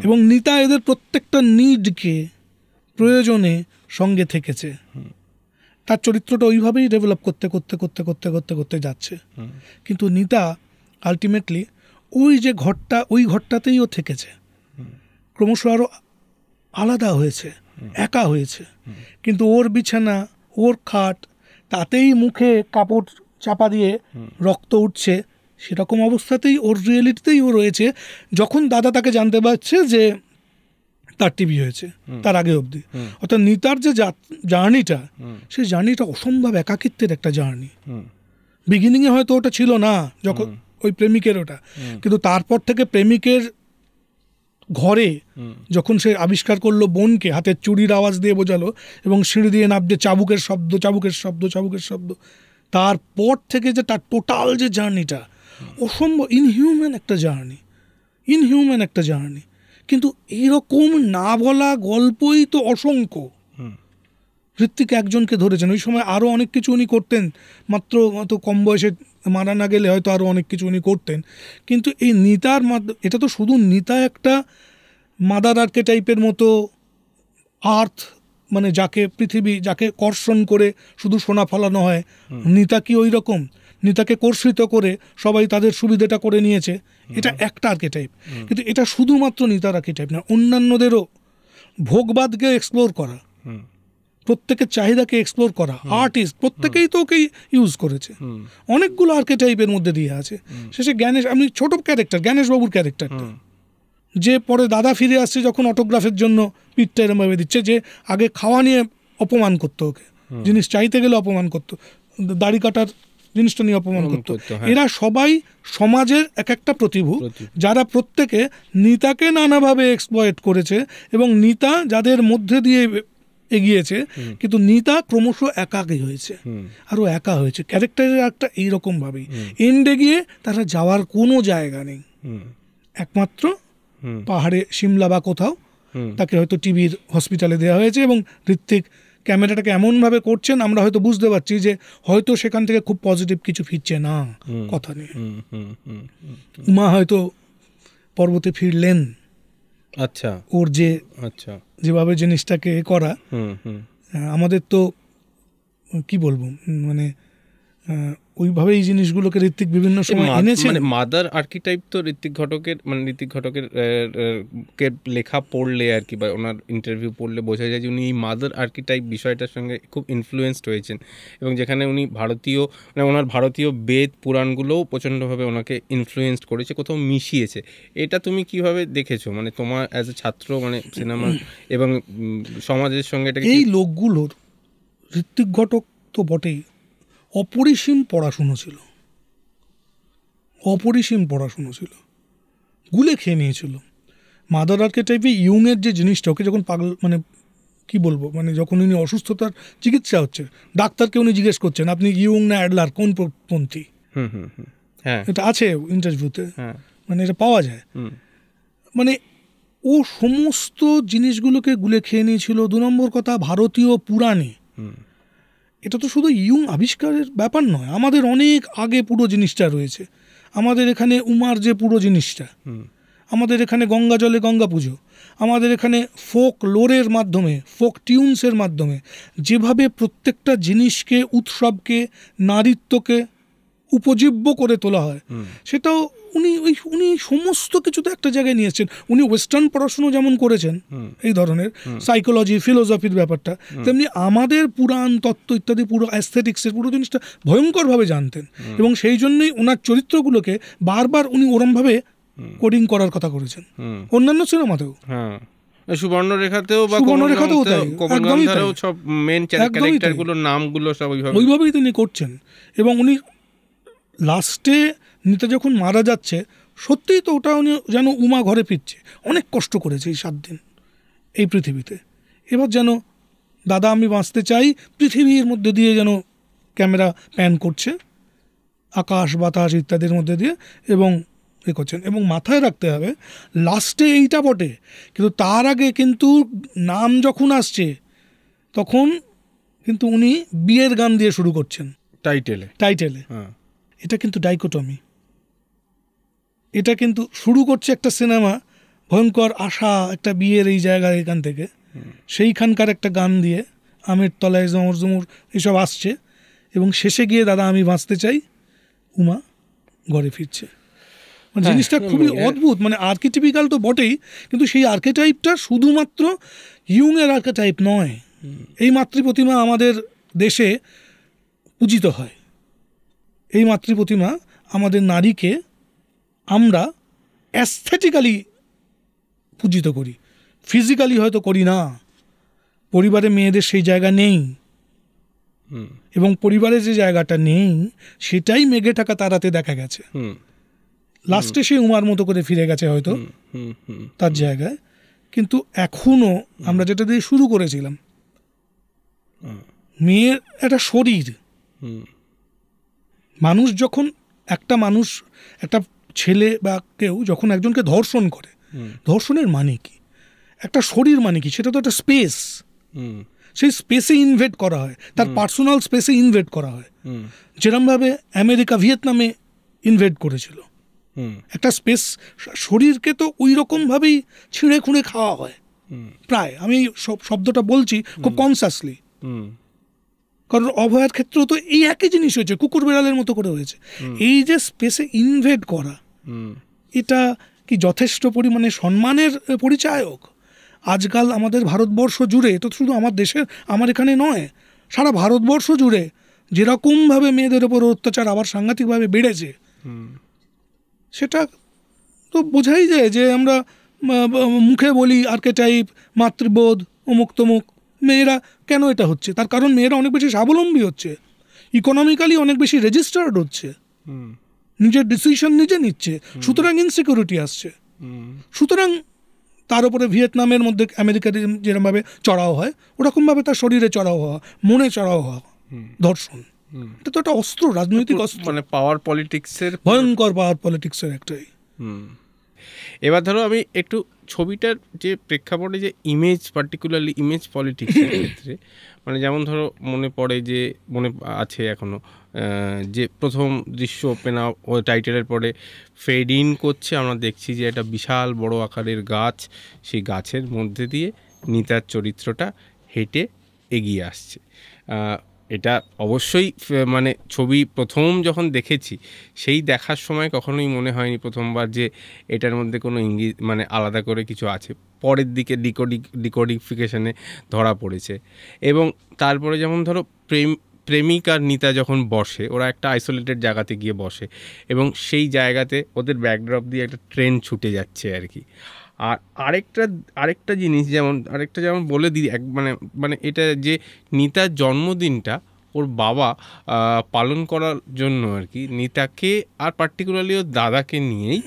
এবং নিতা এদের প্রত্যেকটা নিডকে প্রয়োজনে সঙ্গে থেকেছে। তার চরিত্রটা ওইভাবেই ডেভেলপ করতে করতে করতে করতে করতে করতে যাচ্ছে। কিন্তু নিতা আলটিমেটলি ওই যে ঘরটা, ওই ঘরটাতেই ও থেকেছে, ক্রমশ আরও আলাদা হয়েছে, একা হয়েছে। কিন্তু ওর বিছানা, ওর খাট, তাতেই মুখে কাপড় চাপা দিয়ে রক্ত উঠছে, সেরকম অবস্থাতেই ওর রিয়েলিটিতেই ও রয়েছে। যখন দাদা তাকে জানতে পারছে যে তার টিভি হয়েছে, তার আগে অবধি, অর্থাৎ নিতার যে জার্নিটা, সেই জার্নিটা অসম্ভব একাকিত্বের একটা জার্নি। বিগিনিংয়ে হয়তো ওটা ছিল না, যখন ওই প্রেমিকের ওটা, কিন্তু তারপর থেকে প্রেমিকের ঘরে যখন সে আবিষ্কার করলো বোনকে, হাতের চুরির আওয়াজ দিয়ে বোঝালো এবং সিঁড়ি দিয়ে নামতে চাবুকের শব্দ, চাবুকের শব্দ, চাবুকের শব্দ, তারপর থেকে যে তার টোটাল যে জার্নিটা অসম্ভব ইনহিউম্যান একটা জার্নি, ইনহিউম্যান একটা জার্নি। কিন্তু এরকম না বলা গল্পই তো অসংখ্য। ঋত্বিক একজনকে ধরেছেন, ওই সময় আরও অনেক কিছু উনি করতেন, মাত্র কম বয়সে মারা না গেলে হয়তো আরও অনেক কিছু উনি করতেন। কিন্তু এই নিতার এটা তো শুধু নিতা একটা মাদার আর্কেটাইপের মতো আর্থ, মানে যাকে পৃথিবী, যাকে কর্ষণ করে শুধু সোনা ফলানো হয়, নিতা কি ওই রকম? নিতাকে কর্ষিত করে সবাই তাদের সুবিধাটা করে নিয়েছে, এটা একটা আর্কেটাইপ। কিন্তু এটা শুধুমাত্র নিতার আর্কেটাইপ না, অন্যান্যদেরও ভোগবাদকে এক্সপ্লোর করা, প্রত্যেকের চাহিদাকে এক্সপ্লোর করা, আর্টিস্ট প্রত্যেকেই তো ওকে ইউজ করেছে, অনেকগুলো আর্কেটাইপের মধ্যে দিয়ে আছে। শেষে জ্ঞানেশ, আমি ছোট ক্যারেক্টার, জ্ঞানেশবাবুর ক্যারেক্টারটা, যে পরে দাদা ফিরে আসছে যখন অটোগ্রাফের জন্য পিঠটা এরমভাবে দিচ্ছে, যে আগে খাওয়া নিয়ে অপমান করতো ওকে, জিনিস চাইতে গেলে অপমান করতো, দাড়ি কাটার জিনিসটা নিয়ে অপমান করতো। এরা সবাই সমাজের এক একটা প্রতিভূ, যারা প্রত্যেকে নিতাকে নানাভাবে এক্সপ্লয়েট করেছে, এবং নিতা যাদের মধ্যে দিয়ে এগিয়েছে, কিন্তু নিতা ক্রমশ একাকী হয়েছে, আরও একা হয়েছে। ক্যারেক্টারের একটা এইরকমভাবেই এন্ডে গিয়ে তারা যাওয়ার কোনো জায়গা নেই, একমাত্র পাহাড়ে সিমলা বা কোথাও তাকে হয়তো টিভির হসপিটালে দেওয়া হয়েছে, এবং ঋত্বিক ক্যামেরাটাকে এমনভাবে করছেন আমরা হয়তো বুঝতে পারছি যে হয়তো সেখান থেকে খুব পজিটিভ কিছু ফিরছে না কথা নিয়ে। উমা হয়তো পর্বতে ফিরলেন, আচ্ছা, ওর যে আচ্ছা যেভাবে জিনিসটাকে করা, আমাদের তো কি বলবো, মানে ওইভাবে এই জিনিসগুলোকে ঋত্বিক বিভিন্ন সময় এনেছেন। মানে মাদার আর্কিটাইপ তো ঋত্বিক ঘটকের কে লেখা পড়লে আর কি, বা ওনার ইন্টারভিউ পড়লে বোঝা যায় যে উনি এই মাদার আর্কিটাইপ বিষয়টার সঙ্গে খুব ইনফ্লুয়েন্সড হয়েছেন, এবং যেখানে উনি ভারতীয় মানে ওনার ভারতীয় বেদ পুরাণগুলোও প্রচণ্ডভাবে ওনাকে ইনফ্লুয়েন্সড করেছে, কোথাও মিশিয়েছে। এটা তুমি কিভাবে দেখেছো, মানে তোমার অ্যাজ এ ছাত্র, মানে সিনেমা এবং সমাজের সঙ্গে এটা এই লোকগুলোর, ঋত্বিক ঘটক তো বটেই, অপরিসীম পড়াশুনো ছিল, গুলে খেয়ে নিয়েছিল। মাদার আর্কিটাইপে ইয়ুংয়ের যে জিনিসটা, ওকে যখন পাগল মানে কি বলবো, মানে যখন উনি অসুস্থতার চিকিৎসা হচ্ছে, ডাক্তারকে উনি জিজ্ঞেস করছেন আপনি ইয়ুং না অ্যাডলার কোন পন্থী, এটা আছে ইন্টারভিউতে, মানে এটা পাওয়া যায়। মানে ও সমস্ত জিনিসগুলোকে গুলে খেয়ে নিয়েছিল। 2 নম্বর কথা, ভারতীয় পুরাণে, এটা তো শুধু ইয়ুং আবিষ্কারের ব্যাপার নয়, আমাদের অনেক আগে পুরো জিনিসটা রয়েছে। আমাদের এখানে উমার যে পুরো জিনিসটা, আমাদের এখানে গঙ্গা জলে গঙ্গা পুজো, আমাদের এখানে ফোক লোরের মাধ্যমে, ফোক টিউনসের মাধ্যমে যেভাবে প্রত্যেকটা জিনিসকে, উৎসবকে, নারীত্বকে উপজীব্য করে তোলা হয়, সেটাও উনি সমস্ত কিছুতে একটা জায়গায় নিয়ে এসেছেন। উনি ওয়েস্টার্ন পড়াশুনো যেমন করেছেন, এই ধরনের সাইকোলজি, ফিলোসফির ব্যাপারটা, তেমনি আমাদের পুরাণ তত্ত্ব ইত্যাদি পুরো অ্যাস্থেটিক্সের পুরো জিনিসটা ভয়ঙ্করভাবে জানতেন, এবং সেই জন্যই ওনার চরিত্রগুলোকে বারবার উনি ওরমভাবে কোডিং করার কথা করেছেন, অন্যান্য সিনেমাতেও। সুবর্ণরেখাতেও বা কোমলগান্ধারেও সব মেন ক্যারেক্টারগুলোর নামগুলো সব ওইভাবেই তিনি করছেন। এবং উনি লাস্টে নিতে যখন মারা যাচ্ছে, সত্যিই তো ওটা উনি যেন উমা ঘরে ফিরছে, অনেক কষ্ট করেছে এই 7 দিন এই পৃথিবীতে, এবার যেন দাদা আমি বাঁচতে চাই পৃথিবীর মধ্যে দিয়ে যেন ক্যামেরা প্যান করছে, আকাশ বাতাস ইত্যাদির মধ্যে দিয়ে, এবং এ করছেন। এবং মাথায় রাখতে হবে লাস্টে এইটা বটে, কিন্তু তার আগে কিন্তু নাম যখন আসছে তখন কিন্তু উনি বিয়ের গান দিয়ে শুরু করছেন টাইটেলে। এটা কিন্তু ডাইকোটমি, এটা কিন্তু শুরু করছে একটা সিনেমা ভয়ঙ্কর আশা, একটা বিয়ের এই জায়গায়, এখান থেকে সেইখানকার একটা গান দিয়ে আমের তলায় জমর জমর এসব আসছে, এবং শেষে গিয়ে দাদা আমি বাঁচতে চাই উমা ঘরে ফিরছে। মানে জিনিসটা খুবই অদ্ভুত, মানে আর্কিটিপিক্যাল তো বটেই, কিন্তু সেই আর্কিটাইপটা শুধুমাত্র ইয়ুংয়ের আর্কিটাইপ নয়। এই মাতৃপ্রতিমা আমাদের দেশে পূজিত হয়, এই মাতৃপ্রতিমা আমাদের নারীকে আমরা অ্যাস্থেটিক্যালি পূজিত করি, ফিজিক্যালি হয়তো করি না। পরিবারে মেয়েদের সেই জায়গা নেই, এবং পরিবারে যে জায়গাটা নেই সেটাই মেঘে ঢাকা তারাতে দেখা গেছে। লাস্টে সে উমার মতো করে ফিরে গেছে হয়তো তার জায়গায়, কিন্তু এখনো আমরা যেটা দিয়ে শুরু করেছিলাম, মেয়ের একটা শরীর, মানুষ যখন একটা ছেলে বা কেউ যখন একজনকে ধর্ষণ করে, ধর্ষণের মানে কি, একটা শরীর মানে কি, সেটা তো একটা স্পেস, সেই স্পেসে ইনভেট করা হয়, তার পার্সোনাল স্পেসে ইনভেট করা হয়, যেরমভাবে আমেরিকা ভিয়েতনামে ইনভেট করেছিল একটা স্পেস। শরীরকে তো ওই রকমভাবেই ছিঁড়ে খুঁড়ে খাওয়া হয় প্রায়, আমি শব্দটা বলছি খুব কনসাসলি, কারণ অভয়ার ক্ষেত্রেও তো এই একই জিনিস হয়েছে, কুকুর বেড়ালের মতো করে হয়েছে। এই যে স্পেসে ইনভেট করা, এটা কি যথেষ্ট পরিমাণে সম্মানের পরিচায়ক? আজকাল আমাদের ভারতবর্ষ জুড়ে, এটা শুধু আমার দেশের, আমার এখানে নয়, সারা ভারতবর্ষ জুড়ে যেরকমভাবে মেয়েদের ওপর অত্যাচার আবার সাংঘাতিকভাবে বেড়েছে, সেটা তো বোঝাই যায় যে আমরা মুখে বলি আর্কেটাইপ, মাতৃবোধ, অমুক তমুক, মেয়েরা কেন এটা হচ্ছে, তার কারণ মেয়েরা অনেক বেশি স্বাবলম্বী হচ্ছে, ইকোনমিক্যালি অনেক বেশি রেজিস্টার্ড হচ্ছে, নিজের ডিসিশন নিজে নিচ্ছে, সুতরাং ইনসিকিউরিটি আসছে। সুতরাং তার উপরে ভিয়েতনামের মধ্যে আমেরিকাতে যেরকমভাবে চড়াও হয়, ওরকমভাবে তার শরীরে চড়াও হওয়া, মনে চড়াও হওয়া, ধর্ষণ, এটা তো একটা অস্ত্র, রাজনৈতিক অস্ত্র, মানে পাওয়ার পলিটিক্সের, ভয়ঙ্কর পাওয়ার পলিটিক্সের একটাই। এবার ধরো আমি একটু ছবিটার যে প্রেক্ষাপটে যে ইমেজ, পার্টিকুলারলি ইমেজ পলিটিক্সের ক্ষেত্রে, মানে যেমন ধরো মনে আছে এখনো যে প্রথম দৃশ্য ওপেন আপ ও টাইটেলের পরে ফেড ইন করছে, আমরা দেখছি যে একটা বিশাল বড় আকারের গাছ, সেই গাছের মধ্যে দিয়ে নিতার চরিত্রটা হেঁটে এগিয়ে আসছে। এটা অবশ্যই মানে ছবি প্রথম যখন দেখেছি সেই দেখার সময় কখনোই মনে হয়নি প্রথমবার যে এটার মধ্যে কোনো ইঙ্গিত মানে আলাদা করে কিছু আছে। পরের দিকে ডিকোডিফিকেশনে ধরা পড়েছে। এবং তারপরে যেমন ধরো প্রেমিক আর নিতা যখন বসে, ওরা একটা আইসোলেটেড জায়গাতে গিয়ে বসে এবং সেই জায়গাতে ওদের ব্যাকড্রপ দিয়ে একটা ট্রেন ছুটে যাচ্ছে আর কি। আর আরেকটা জিনিস যেমন বলে দিই মানে এটা যে নিতার জন্মদিনটা ওর বাবা পালন করার জন্য আর কি নিতাকে আর পার্টিকুলারলি ওর দাদাকে নিয়েই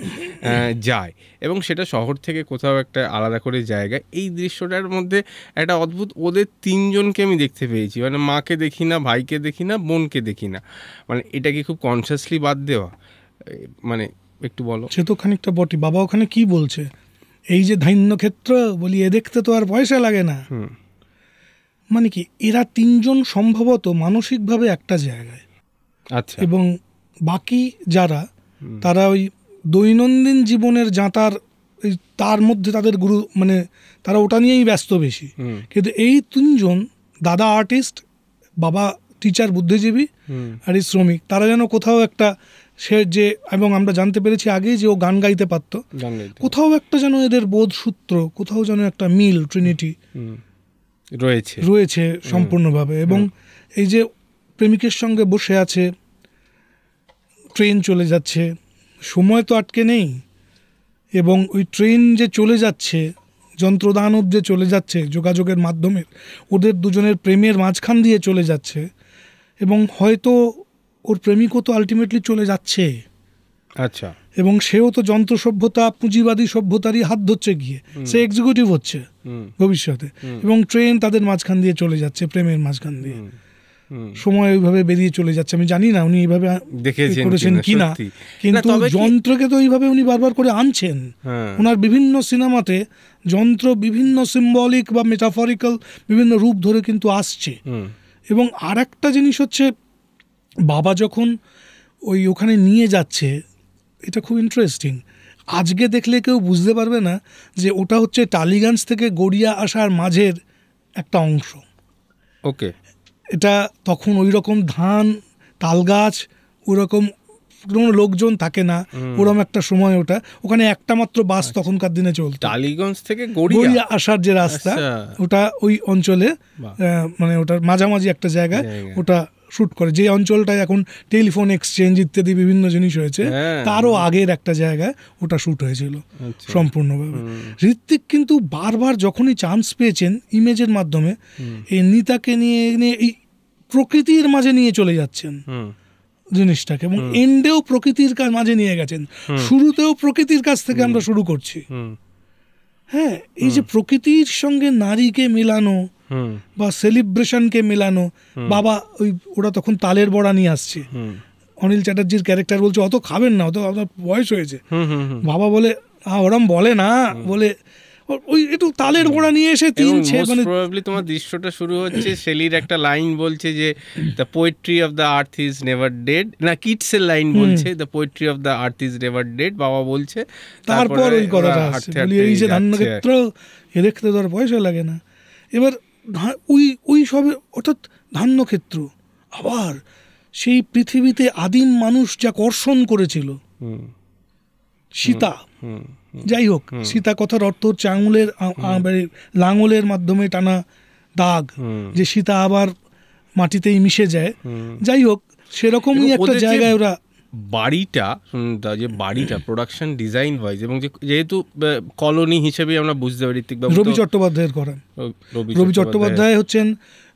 যায় এবং সেটা শহর থেকে কোথাও একটা আলাদা করে জায়গা। এই দৃশ্যটার মধ্যে একটা অদ্ভুত, ওদের তিনজনকে আমি দেখতে পেয়েছি, মানে মাকে দেখি না, ভাইকে দেখি না, বোনকে দেখি না। মানে এটা কি খুব কনসিয়াসলি বাদ দেওয়া? মানে একটু বলো। সে তো খানিকটা বটে। বাবা ওখানে কি বলছে, এই যে ধান্য ক্ষেত্র বলি, এ দেখতে তো আর পয়সা লাগে না। মানে কি, এরা তিনজন সম্ভবত মানসিকভাবে একটা জায়গায়, আচ্ছা, এবং বাকি যারা তারা ওই দৈনন্দিন জীবনের যাঁতার তার মধ্যে তাদের গুরু, মানে তারা ওটা নিয়েই ব্যস্ত বেশি। কিন্তু এই তিনজন, দাদা আর্টিস্ট, বাবা টিচার বুদ্ধিজীবী, আর এই শ্রমিক, তারা যেন কোথাও একটা সে যে, এবং আমরা জানতে পেরেছি আগেই যে ও গান গাইতে পারত, কোথাও একটা যেন এদের বোধসূত্র, কোথাও যেন একটা মিল, ট্রিনিটি রয়েছে সম্পূর্ণভাবে। এবং এই যে প্রেমিকের সঙ্গে বসে আছে, ট্রেন চলে যাচ্ছে, সময় তো আটকে নেই, এবং ওই ট্রেন যে চলে যাচ্ছে, যন্ত্রদানব যে চলে যাচ্ছে যোগাযোগের মাধ্যমে, ওদের দুজনের প্রেমের মাঝখান দিয়ে চলে যাচ্ছে, এবং হয়তো ওর প্রেমিকও তো আলটিমেটলি চলে যাচ্ছে। আচ্ছা, এবং সেও তো যন্ত্র সভ্যতা, পুঁজিবাদী সভ্যতারই হাত ধরছে গিয়ে, সে এক্সিকিউটিভ হচ্ছে ভবিষ্যতে, এবং ট্রেন তাদের মাঝখান দিয়ে চলে যাচ্ছে, প্রেমের মাঝখান দিয়ে। সময় ওইভাবে বেরিয়ে চলে যাচ্ছে। আমি জানি না উনি এইভাবে করেছেন কিনা, কিন্তু যন্ত্রকে তো এইভাবে উনি বারবার করে আনছেন। ওনার বিভিন্ন সিনেমাতে যন্ত্র বিভিন্ন সিম্বলিক বা মেটাফরিক্যাল বিভিন্ন রূপ ধরে কিন্তু আসছে। এবং আর একটা জিনিস হচ্ছে, বাবা যখন ওখানে নিয়ে যাচ্ছে, এটা খুব ইন্টারেস্টিং। আজকে দেখলে কেউ বুঝতে পারবে না যে ওটা হচ্ছে টালিগঞ্জ থেকে গড়িয়া আসার মাঝের একটা অংশ। ওকে, এটা তখন ওই রকম ধান, তাল গাছ, ওরকম কোনো লোকজন থাকে না, ওরকম একটা সময় ওটা, ওখানে একটা মাত্র বাস তখনকার দিনে চলতো। টালিগঞ্জ থেকে গড়িয়া আসার যে রাস্তা, ওটা ওই অঞ্চলে, মানে ওটার মাঝামাঝি একটা জায়গায় ওটা শ্যুট করে, যে অঞ্চলটায় এখন টেলিফোন এক্সচেঞ্জ ইত্যাদি বিভিন্ন জিনিস হয়েছে, তারও আগের একটা জায়গায় ওটা শ্যুট হয়েছিল সম্পূর্ণভাবে। ঋত্বিক কিন্তু বারবার যখনই চান্স পেয়েছেন ইমেজের মাধ্যমে, এই নিতাকে নিয়ে এই প্রকৃতির মাঝে নিয়ে চলে যাচ্ছেন জিনিসটাকে, এবং এন্ডেও প্রকৃতির মাঝে নিয়ে গেছেন। শুরুতেও প্রকৃতির কাছ থেকে আমরা শুরু করছি। হ্যাঁ, এই যে প্রকৃতির সঙ্গে নারীকে মেলানো বা সেলিব্রেশনকে মেলানো, বাবা ওরা তখন তালের বড়া নিয়ে আসছে, অনিল চ্যাটার্জির ক্যারেক্টার বলছে অত খাবেন না, অত আপনার বয়স হয়েছে। বাবা বলে ওরম বলে না, বলে ওই একটু তালের বড়া নিয়ে এসে মানে প্রবাবলি তোমার দৃশ্যটা শুরু হচ্ছে, শেলির একটা লাইন বলছে যে the poetry of the earth is never dead, না কিটসের লাইন বলছে the poetry of the earth is never dead, বাবা বলছে। তারপর ওই কথাটা আসছে, এই যে ধান্যক্ষেত্র, এ দেখতে তো আর পয়সা লাগে না। এবার ওই সবে, অর্থাৎ ধান্যক্ষেত্র, আবার সেই পৃথিবীতে আদিম মানুষ যা কর্ষণ করেছিল, সীতা, যাই হোক, সীতা কথার অর্থ হচ্ছে আঙুলের লাঙলের মাধ্যমে টানা দাগ, যে সীতা আবার মাটিতেই মিশে যায়। যাই হোক, সেরকমই একটা জায়গায় ওরা বাড়িটা প্রোডাকশন ডিজাইন ওয়াইজ, এবং যেহেতু কলোনি হিসেবে আমরা বুঝতে পারি, রবি চট্টোপাধ্যায়ের করা। রবি চট্টোপাধ্যায় হচ্ছেন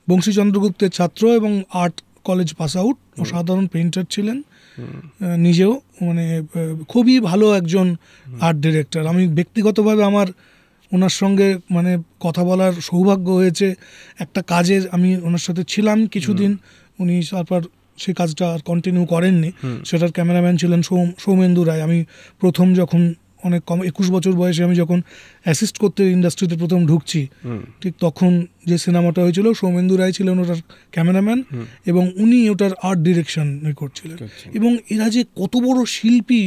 বংশী চন্দ্রগুপ্তের ছাত্র এবং আর্ট কলেজ পাস আউট, অসাধারণ পেইন্টার ছিলেন নিজেও, মানে খুবই ভালো একজন আর্ট ডিরেক্টর। আমি ব্যক্তিগতভাবে আমার ওনার সঙ্গে মানে কথা বলার সৌভাগ্য হয়েছে। একটা কাজের আমি ওনার সাথে ছিলাম কিছুদিন, উনি তারপর সেই কাজটা আর কন্টিনিউ করেননি। সেটার ক্যামেরাম্যান ছিলেন সৌমেন্দু রায়। আমি প্রথম যখন অনেক কম 21 বছর বয়সে আমি যখন অ্যাসিস্ট করতে ইন্ডাস্ট্রিতে প্রথম ঢুকছি, ঠিক তখন যে সিনেমাটা হয়েছিল, সৌমেন্দু রায় ছিলেন ওটার ক্যামেরাম্যান, এবং উনি ওটার আর্ট ডিরেকশন করছিলেন। এবং এরা যে কত বড় শিল্পী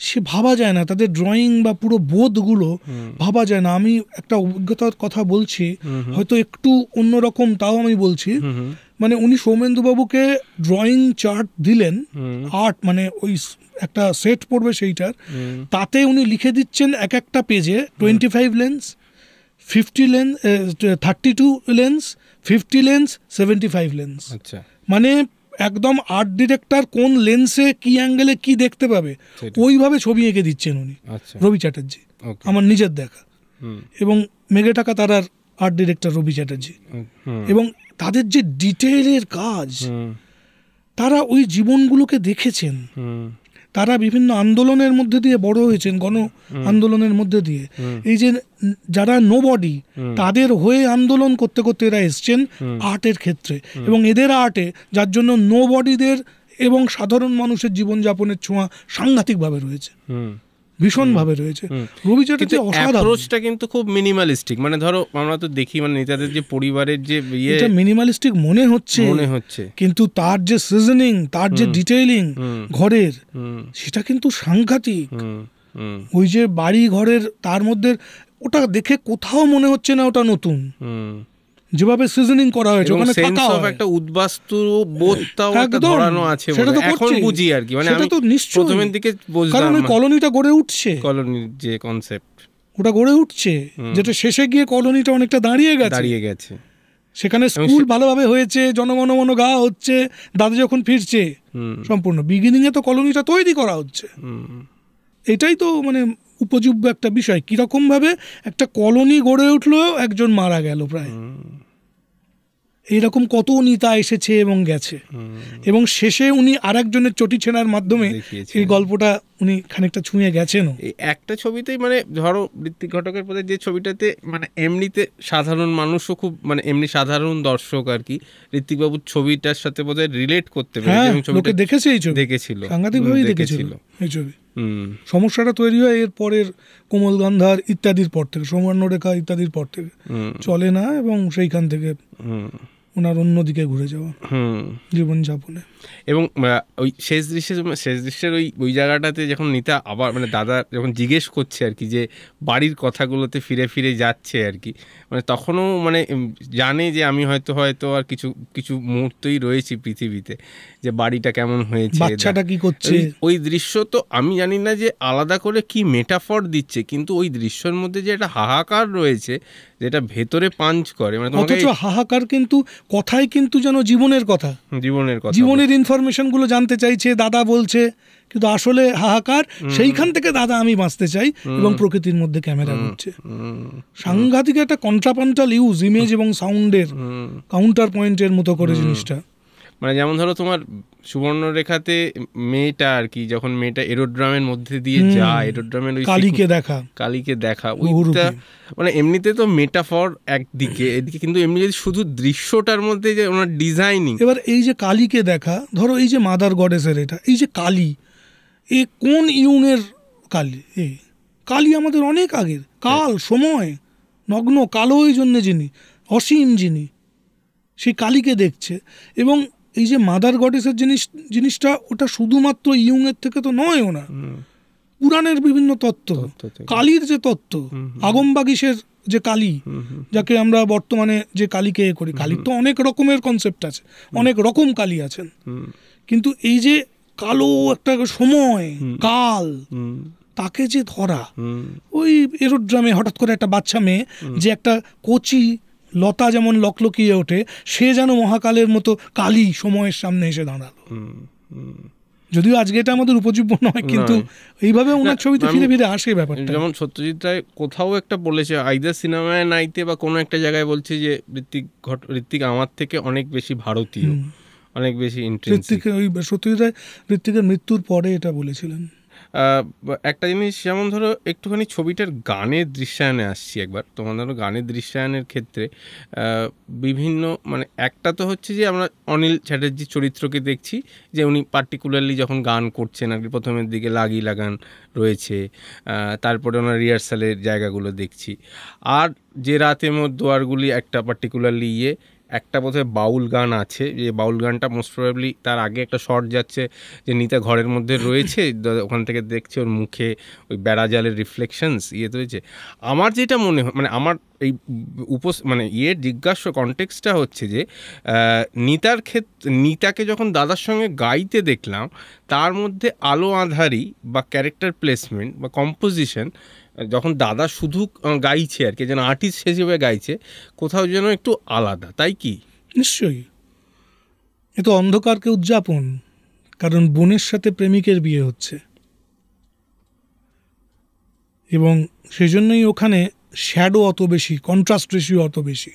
সে ভাবা যায় না, তাদের ড্রয়িং বা পুরো বোধগুলো ভাবা যায় না। আমি একটা অভিজ্ঞতার কথা বলছি, হয়তো একটু অন্যরকম, তাও আমি বলছি। মানে উনি সৌমেন্দুবাবুকে ড্রয়িং চার্ট দিলেন, আর্ট মানে ওই একটা সেট পড়বে সেইটার, তাতে উনি লিখে দিচ্ছেন এক একটা পেজে 25 lens, 50 lens, 32 lens, 50 lens, 75 lens. আচ্ছা, মানে একদম আর্ট ডিরেক্টর কোন লেন্সে কি অ্যাঙ্গেলে কি দেখতে পাবে ওইভাবে ছবি এঁকে দিচ্ছেন উনি, রবি চ্যাটার্জি, আমার নিজের দেখা। এবং মেঘে টাকা তারার আর্ট ডিরেক্টর রবি চ্যাটার্জি। এবং তাদের যে ডিটেইলের কাজ, তারা ওই জীবনগুলোকে দেখেছেন, তারা বিভিন্ন আন্দোলনের মধ্যে দিয়ে বড় হয়েছেন, গণ আন্দোলনের মধ্যে দিয়ে। এই যে যারা নোবডি, তাদের হয়ে আন্দোলন করতে করতে এরা এসছেন আর্টের ক্ষেত্রে, এবং এদের আর্টে যার জন্য নোবডিদের এবং সাধারণ মানুষের জীবনযাপনের ছোঁয়া সাংঘাতিকভাবে রয়েছে, ভীষণভাবে রয়েছে। রবি চ্যাটার্জি অ্যাপ্রোচটা কিন্তু খুব মিনিমালিস্টিক। মানে ধরো আমরা তো দেখি মানে নেতাদের যে পরিবারের যে এটা মিনিমালিস্টিক মনে হচ্ছে, কিন্তু তার যে সিজনিং, তার যে ডিটেইলিং ঘরের, সেটা কিন্তু সাংঘাতিক। ওই যে বাড়ি ঘরের তার মধ্যে ওটা দেখে কোথাও মনে হচ্ছে না ওটা নতুন, যেভাবে সিজনিং করা হয়েছে, ওখানে থাকা হয় একটা উদ্বাস্তু বোধটাও একটা ধরানো আছে, সেটা তো এখন বুঝি আর কি। মানে সেটা তো নিশ্চয়ই প্রথমের দিকে বুঝলাম, কারণ ওই কলোনিটা গড়ে উঠছে, কলোনির যে কনসেপ্ট ওটা গড়ে উঠছে, যেটা শেষে গিয়ে কলোনিটা অনেকটা দাঁড়িয়ে গেছে। সেখানে স্কুল ভালোভাবে হয়েছে, জনগণমন গা হচ্ছে, দাদু যখন ফিরছে, সম্পূর্ণ বিগিনিং এ তো কলোনিটা তৈরি করা হচ্ছে। এটাই তো মানে উপযোগ্য একটা বিষয়, কিরকম ভাবে একটা কলোনি গড়ে উঠলো, একজন মারা গেল প্রায়। এইরকম কত নেতা এসেছে এবং গেছে, এবং শেষে উনি আরেকজনের চটি ছেঁড়ার মাধ্যমে এই গল্পটা উনি খানিকটা ছুঁয়ে গেছেন। এই একটা ছবিতেই মানে ধরো ঋত্বিক ঘটকের পথে যে ছবিটাতে মানে এমনিতে সাধারণ মানুষও খুব মানে এমনি সাধারণ দর্শক আর কি ঋত্বিকবাবুর ছবিটার সাথে বোধহয় রিলেট করতে পেরেছে, এবং ছবিটা দেখেছে, এই ছবি দেখেছিল, সাংঘাতিকভাবেই দেখেছিল এই ছবি। সমস্যাটা তৈরি হয় এর পরের কোমল গান্ধার ইত্যাদির পর থেকে, সুবর্ণরেখা ইত্যাদির পর থেকে চলে না, এবং সেইখান থেকে ওনার অন্যদিকে ঘুরে যাওয়া জীবনযাপনে। এবং ওই শেষ দৃশ্যের ওই জায়গাটাতে যখন নিতা আবার মানে দাদা যখন জিজ্ঞেস করছে আর কি, যে বাড়ির কথাগুলোতে ফিরে ফিরে যাচ্ছে আর কি, মানে তখনও মানে জানে যে আমি হয়তো আর কিছু মুহূর্তই রয়েছি পৃথিবীতে, যে বাড়িটা কেমন হয়েছে, বাচ্চাটা কি করছে। ওই দৃশ্য তো আমি জানি না যে আলাদা করে কি মেটাফর দিচ্ছে, কিন্তু ওই দৃশ্যের মধ্যে যে একটা হাহাকার রয়েছে, যেটা ভেতরে পাঞ্চ করে, মানে অথচ হাহাকার কিন্তু কথাই কিন্তু যেন জীবনের কথা, জীবনের ইনফরমেশন গুলো জানতে চাইছে, দাদা বলছে, কিন্তু আসলে হাহাকার সেইখান থেকে দাদা আমি বাঁচতে চাই, এবং প্রকৃতির মধ্যে ক্যামেরা ঘুরছে। সাংঘাতিক একটা কন্ট্রাপান্টাল ইউজ, ইমেজ এবং সাউন্ডের কাউন্টার পয়েন্টের মতো করে জিনিসটা। মানে যেমন ধরো তোমার সুবর্ণরেখাতে মেয়েটা আর কি, যখন মেয়েটা এরোড্রামের মধ্যে দিয়ে যায়, এরোড্রামের ওই কালীকে দেখা ওইটা মানে এমনিতে তো মেটাফর একদিকে, এদিকে কিন্তু এমনি যদি শুধু দৃশ্যটার মধ্যে যে ওনার ডিজাইনিং। এবার এই যে কালীকে দেখা, ধরো এই যে মাদার গডেসের এটা, এই যে কালী, এ কোন ইউংয়ের কালী? কালী আমাদের অনেক আগের, কাল সময় নগ্ন কালো, এই জন্যে যিনি অসীম, যিনি সেই কালীকে দেখছে। এবং এই যে মাদার গডেসের জিনিসটা ওটা শুধুমাত্র ইয়ুংয়ের থেকে তো নয়, ওনার পুরাণের বিভিন্ন তত্ত্ব, কালীর যে তত্ত্ব, আগমবাগিসের যে কালী, যাকে আমরা বর্তমানে যে কালীকে করি, কালীর তো অনেক রকমের কনসেপ্ট আছে, অনেক রকম কালী আছেন, কিন্তু এই যে কালো একটা সময় কাল, তাকে যে ধরা, ওই এরোড্রামে হঠাৎ করে একটা বাচ্চা মেয়ে যে একটা কচি লতা যেমন লকলকিয়ে ওঠে, সে যেন মহাকালের মতো কালী সময়ের সামনে এসে দাঁড়ালো। যদিও আজকে এটা আমাদের উপজীব্য নয়, কিন্তু এইভাবে ওনার ছবিতে ফিরে ফিরে আসে ব্যাপারটা। যেমন সত্যজিৎ রায় কোথাও একটা বলেছে, আইদার সিনেমায় নাইতে বা কোনো একটা জায়গায় বলছে যে ঋত্বিক আমার থেকে অনেক বেশি ভারতীয়, অনেক বেশি ইন্টারেস্টিং। সত্যজিৎ রায় ঋত্বিকের মৃত্যুর পরে এটা বলেছিলেন। একটা জিনিস, যেমন ধরো একটুখানি ছবিটার গানের দৃশ্যায়নে আসছি একবার। তোমার ধরো গানের দৃশ্যায়নের ক্ষেত্রে বিভিন্ন মানে একটা তো হচ্ছে যে আমরা অনিল চ্যাটার্জির চরিত্রকে দেখছি, যে উনি পার্টিকুলারলি যখন গান করছেন আর কি, প্রথমের দিকে লাগি লাগান রয়েছে, তারপরে ওনার রিহার্সালের জায়গাগুলো দেখছি, আর যে রাতে মোর দোয়ারগুলি একটা পার্টিকুলারলি একটা বোধহয় বাউল গান আছে, যে বাউল গানটা মোস্ট প্রবাবলি তার আগে একটা শট যাচ্ছে যে নিতা ঘরের মধ্যে রয়েছে, ওখান থেকে দেখছে ওর মুখে ওই বেড়া জালের রিফ্লেকশনস রয়েছে। আমার যেটা মনে হয়, মানে আমার এই মানে জিজ্ঞাসা কনটেক্সটটা হচ্ছে যে নিতার ক্ষেত্রে, নিতাকে যখন দাদার সঙ্গে গাইতে দেখলাম, তার মধ্যে আলো আঁধারি বা ক্যারেক্টার প্লেসমেন্ট বা কম্পোজিশন, যখন দাদা শুধু গাইছে আর কি, যেন আর্টিস্ট হিসেবে গাইছে, কোথাও যেন একটু আলাদা, তাই কি? নিশ্চয়ই, এ তো অন্ধকারকে উদযাপন, কারণ বোনের সাথে প্রেমিকের বিয়ে হচ্ছে, এবং সেই জন্যই ওখানে শ্যাডো অত বেশি, কন্ট্রাস্ট রেশিও অত বেশি।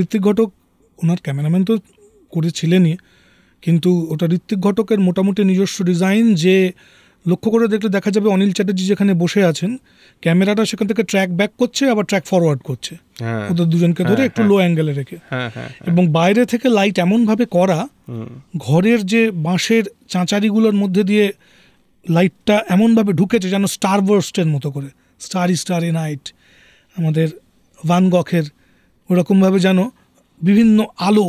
ঋত্বিক ঘটক ওনার ক্যামেরাম্যান তো করেছিলেনই, কিন্তু ওটা ঋত্বিক ঘটকের মোটামুটি নিজস্ব ডিজাইন, যে লক্ষ্য করে দেখলে দেখা যাবে অনিল চ্যাটার্জি যেখানে বসে আছেন, ক্যামেরাটা সেখান থেকে ট্র্যাক ব্যাক করছে, আবার ট্র্যাক ফরওয়ার্ড করছে, ওদের দুজনকে ধরে একটু লো অ্যাঙ্গেলে রেখে, এবং বাইরে থেকে লাইট এমনভাবে করা, ঘরের যে বাঁশের চাঁচারিগুলোর মধ্যে দিয়ে লাইটটা এমনভাবে ঢুকেছে যেন স্টার বার্স্টের মতো করে, স্টারি স্টারি নাইট, আমাদের ভান গখের ওরকমভাবে যেন বিভিন্ন আলো,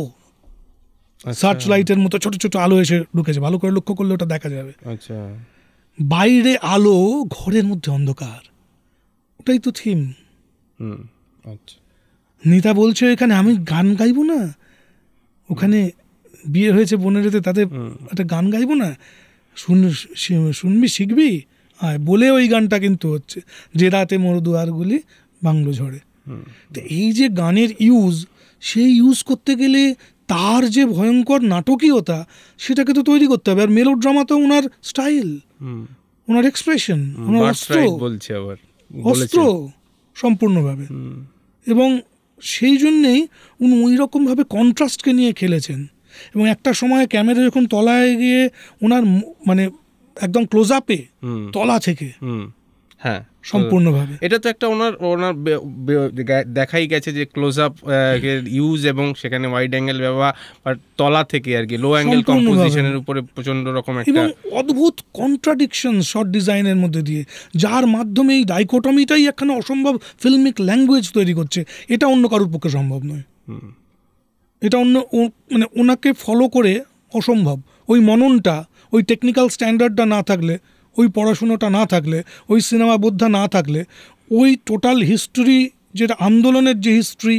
সার্চ লাইটের মতো ছোট ছোট আলো এসে ঢুকেছে, ভালো করে লক্ষ্য করলে ওটা দেখা যাবে। আচ্ছা, বাইরে আলো, ঘরের মধ্যে অন্ধকার, ওটাই তো থিম। আচ্ছা, নিতা বলছে এখানে আমি গান গাইবো না, ওখানে বিয়ে হয়েছে বোনের, তাদের একটা গান গাইবো না, শুনবি শিখবি আয় বলে ওই গানটা কিন্তু হচ্ছে, যে রাতে মোর দুয়ারগুলি বাংলো ঝড়ে। তো এই যে গানের ইউজ, সেই ইউজ করতে গেলে তার যে ভয়ঙ্কর নাটকীয়তা, সেটাকে তো তৈরি করতে হবে। আর মেলোড্রামা তো ওনার স্টাইল, ওনার এক্সপ্রেশন, ওনার অস্ত্র সম্পূর্ণভাবে, এবং সেই জন্যেই উনি ওই রকমভাবে কন্ট্রাস্টকে নিয়ে খেলেছেন। এবং একটা সময় ক্যামেরা যখন তলায় গিয়ে ওনার মানে একদম ক্লোজ আপে তলা থেকে, হ্যাঁ সম্পূর্ণভাবে, এটা তো একটা ওনার দেখাই গেছে যে ক্লোজ আপ ইউজ, এবং সেখানে ওয়াইড অ্যাঙ্গেল ব্যবহার, আর তলা থেকে আর কি লো অ্যাঙ্গেল কম্পোজিশনের উপরে প্রচন্ড রকম একটা, এবং অদ্ভুত কন্ট্রাডিকশন শর্ট ডিজাইনের মধ্যে দিয়ে, যার মাধ্যমে এই ডাইকোটমিটাই একখানে অসম্ভব ফিল্মিক ল্যাঙ্গুয়েজ তৈরি করছে। এটা অন্য কারোর পক্ষে সম্ভব নয়, এটা অন্য মানে ওনাকে ফলো করে অসম্ভব। ওই মননটা, ওই টেকনিক্যাল স্ট্যান্ডার্ডটা না থাকলে, ওই পড়াশুনোটা না থাকলে, ওই সিনেমা বোদ্ধা না থাকলে, ওই টোটাল হিস্ট্রি, যেটা আন্দোলনের যে হিস্ট্রি,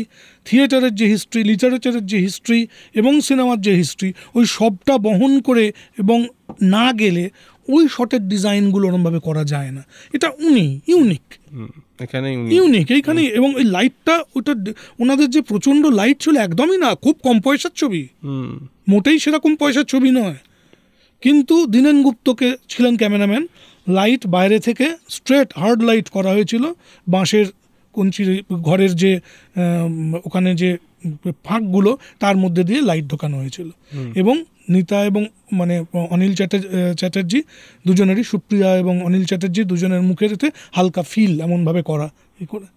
থিয়েটারের যে হিস্ট্রি, লিটারেচারের যে হিস্ট্রি এবং সিনেমার যে হিস্ট্রি, ওই সবটা বহন করে এবং না গেলে ওই শটের ডিজাইনগুলো ওরমভাবে করা যায় না। এটা ইউনিক এইখানেই। এবং ওই লাইটটা, ওইটা ওনাদের যে প্রচণ্ড লাইট ছিল, একদমই না খুব কম পয়সার ছবি, মোটেই সেরকম পয়সার ছবি নয়, কিন্তু দীনেন গুপ্তকে ছিলেন ক্যামেরাম্যান, লাইট বাইরে থেকে স্ট্রেট হার্ড লাইট করা হয়েছিল, বাঁশের কঞ্চির ঘরের যে ওখানে যে ফাঁকগুলো, তার মধ্যে দিয়ে লাইট ঢোকানো হয়েছিল। এবং নিতা এবং মানে অনিল চ্যাটার্জি দুজনেরই, সুপ্রিয়া এবং অনিল চ্যাটার্জি দুজনের মুখেতে হালকা ফিল এমনভাবে করা এই করে।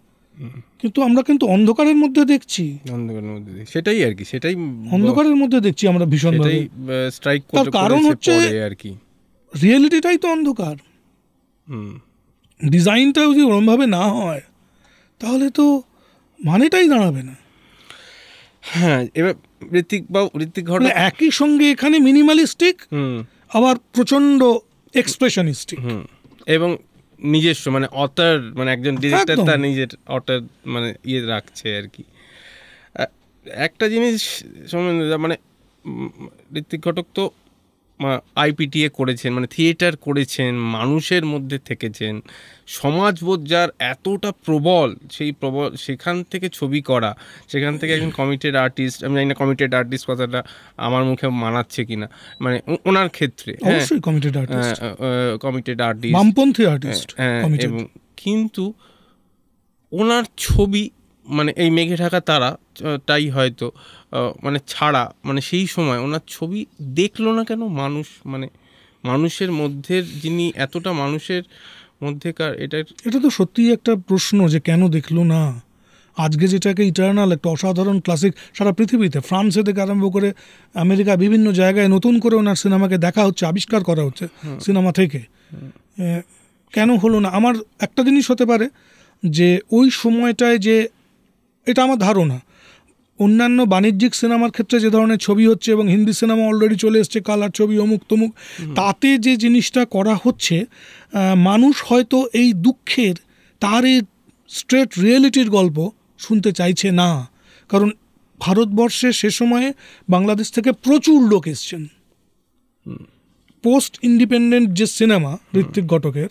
কিন্তু আমরা কিন্তু অন্ধকারের মধ্যে দেখছি, সেটাই আর কি, সেটাই অন্ধকারের মধ্যে দেখছি আমরা ভীষণভাবে স্ট্রাইক করতে। তার কারণ হচ্ছে আর কি রিয়েলিটিটাই তো অন্ধকার। ডিজাইনটা যদি ওরমভাবে না হয় তাহলে তো মানেটাই দাঁড়াবে না। হ্যাঁ, এবার ঋত্বিক ঘটক একই সঙ্গে এখানে মিনিমালিস্টিক, আবার প্রচন্ড এক্সপ্রেশনিস্টিক, এবং নিজস্ব মানে অটার, মানে একজন ডিরেক্টর তার নিজের অটার মানে রাখছে আর কি। একটা জিনিস মানে ঋত্বিক ঘটক তো আইপিটিএ করেছেন, মানে থিয়েটার করেছেন, মানুষের মধ্যে থেকেছেন, সমাজবোধ যার এতটা প্রবল, সেই প্রবল সেখান থেকে ছবি করা, সেখান থেকে একজন কমিটেড আর্টিস্ট, আমি জানি না কমিটেড আর্টিস্ট কথাটা আমার মুখে মানাচ্ছে কিনা, মানে ওনার ক্ষেত্রে অবশ্যই কমিটেড আর্টিস্ট, বামপন্থী আর্টিস্ট, এবং কিন্তু ওনার ছবি মানে এই মেঘে ঢাকা তারা তাই হয়তো মানে ছাড়া, মানে সেই সময় ওনার ছবি দেখলো না কেন মানুষ, মানে মানুষের মধ্যে যিনি এতটা মানুষের মধ্যেকার, এটা তো সত্যিই একটা প্রশ্ন যে কেন দেখলো না। আজকে যেটাকে ইটার্নাল, একটা অসাধারণ ক্লাসিক, সারা পৃথিবীতে ফ্রান্সে থেকে আরম্ভ করে আমেরিকা বিভিন্ন জায়গায় নতুন করে ওনার সিনেমাকে দেখা হচ্ছে, আবিষ্কার করা হচ্ছে সিনেমা থেকে, কেন হলো না? আমার একটা জিনিস হতে পারে যে ওই সময়টায়, যে এটা আমার ধারণা, অন্যান্য বাণিজ্যিক সিনেমার ক্ষেত্রে যে ধরনের ছবি হচ্ছে এবং হিন্দি সিনেমা অলরেডি চলে এসছে, কালার ছবি অমুক তমুক, তাতে যে জিনিসটা করা হচ্ছে, মানুষ হয়তো এই দুঃখের, তার এই স্ট্রেট রিয়েলিটির গল্প শুনতে চাইছে না। কারণ ভারতবর্ষে সে সময়ে বাংলাদেশ থেকে প্রচুর লোক এসছেন। পোস্ট ইন্ডিপেন্ডেন্ট যে সিনেমা ঋত্বিক ঘটকের,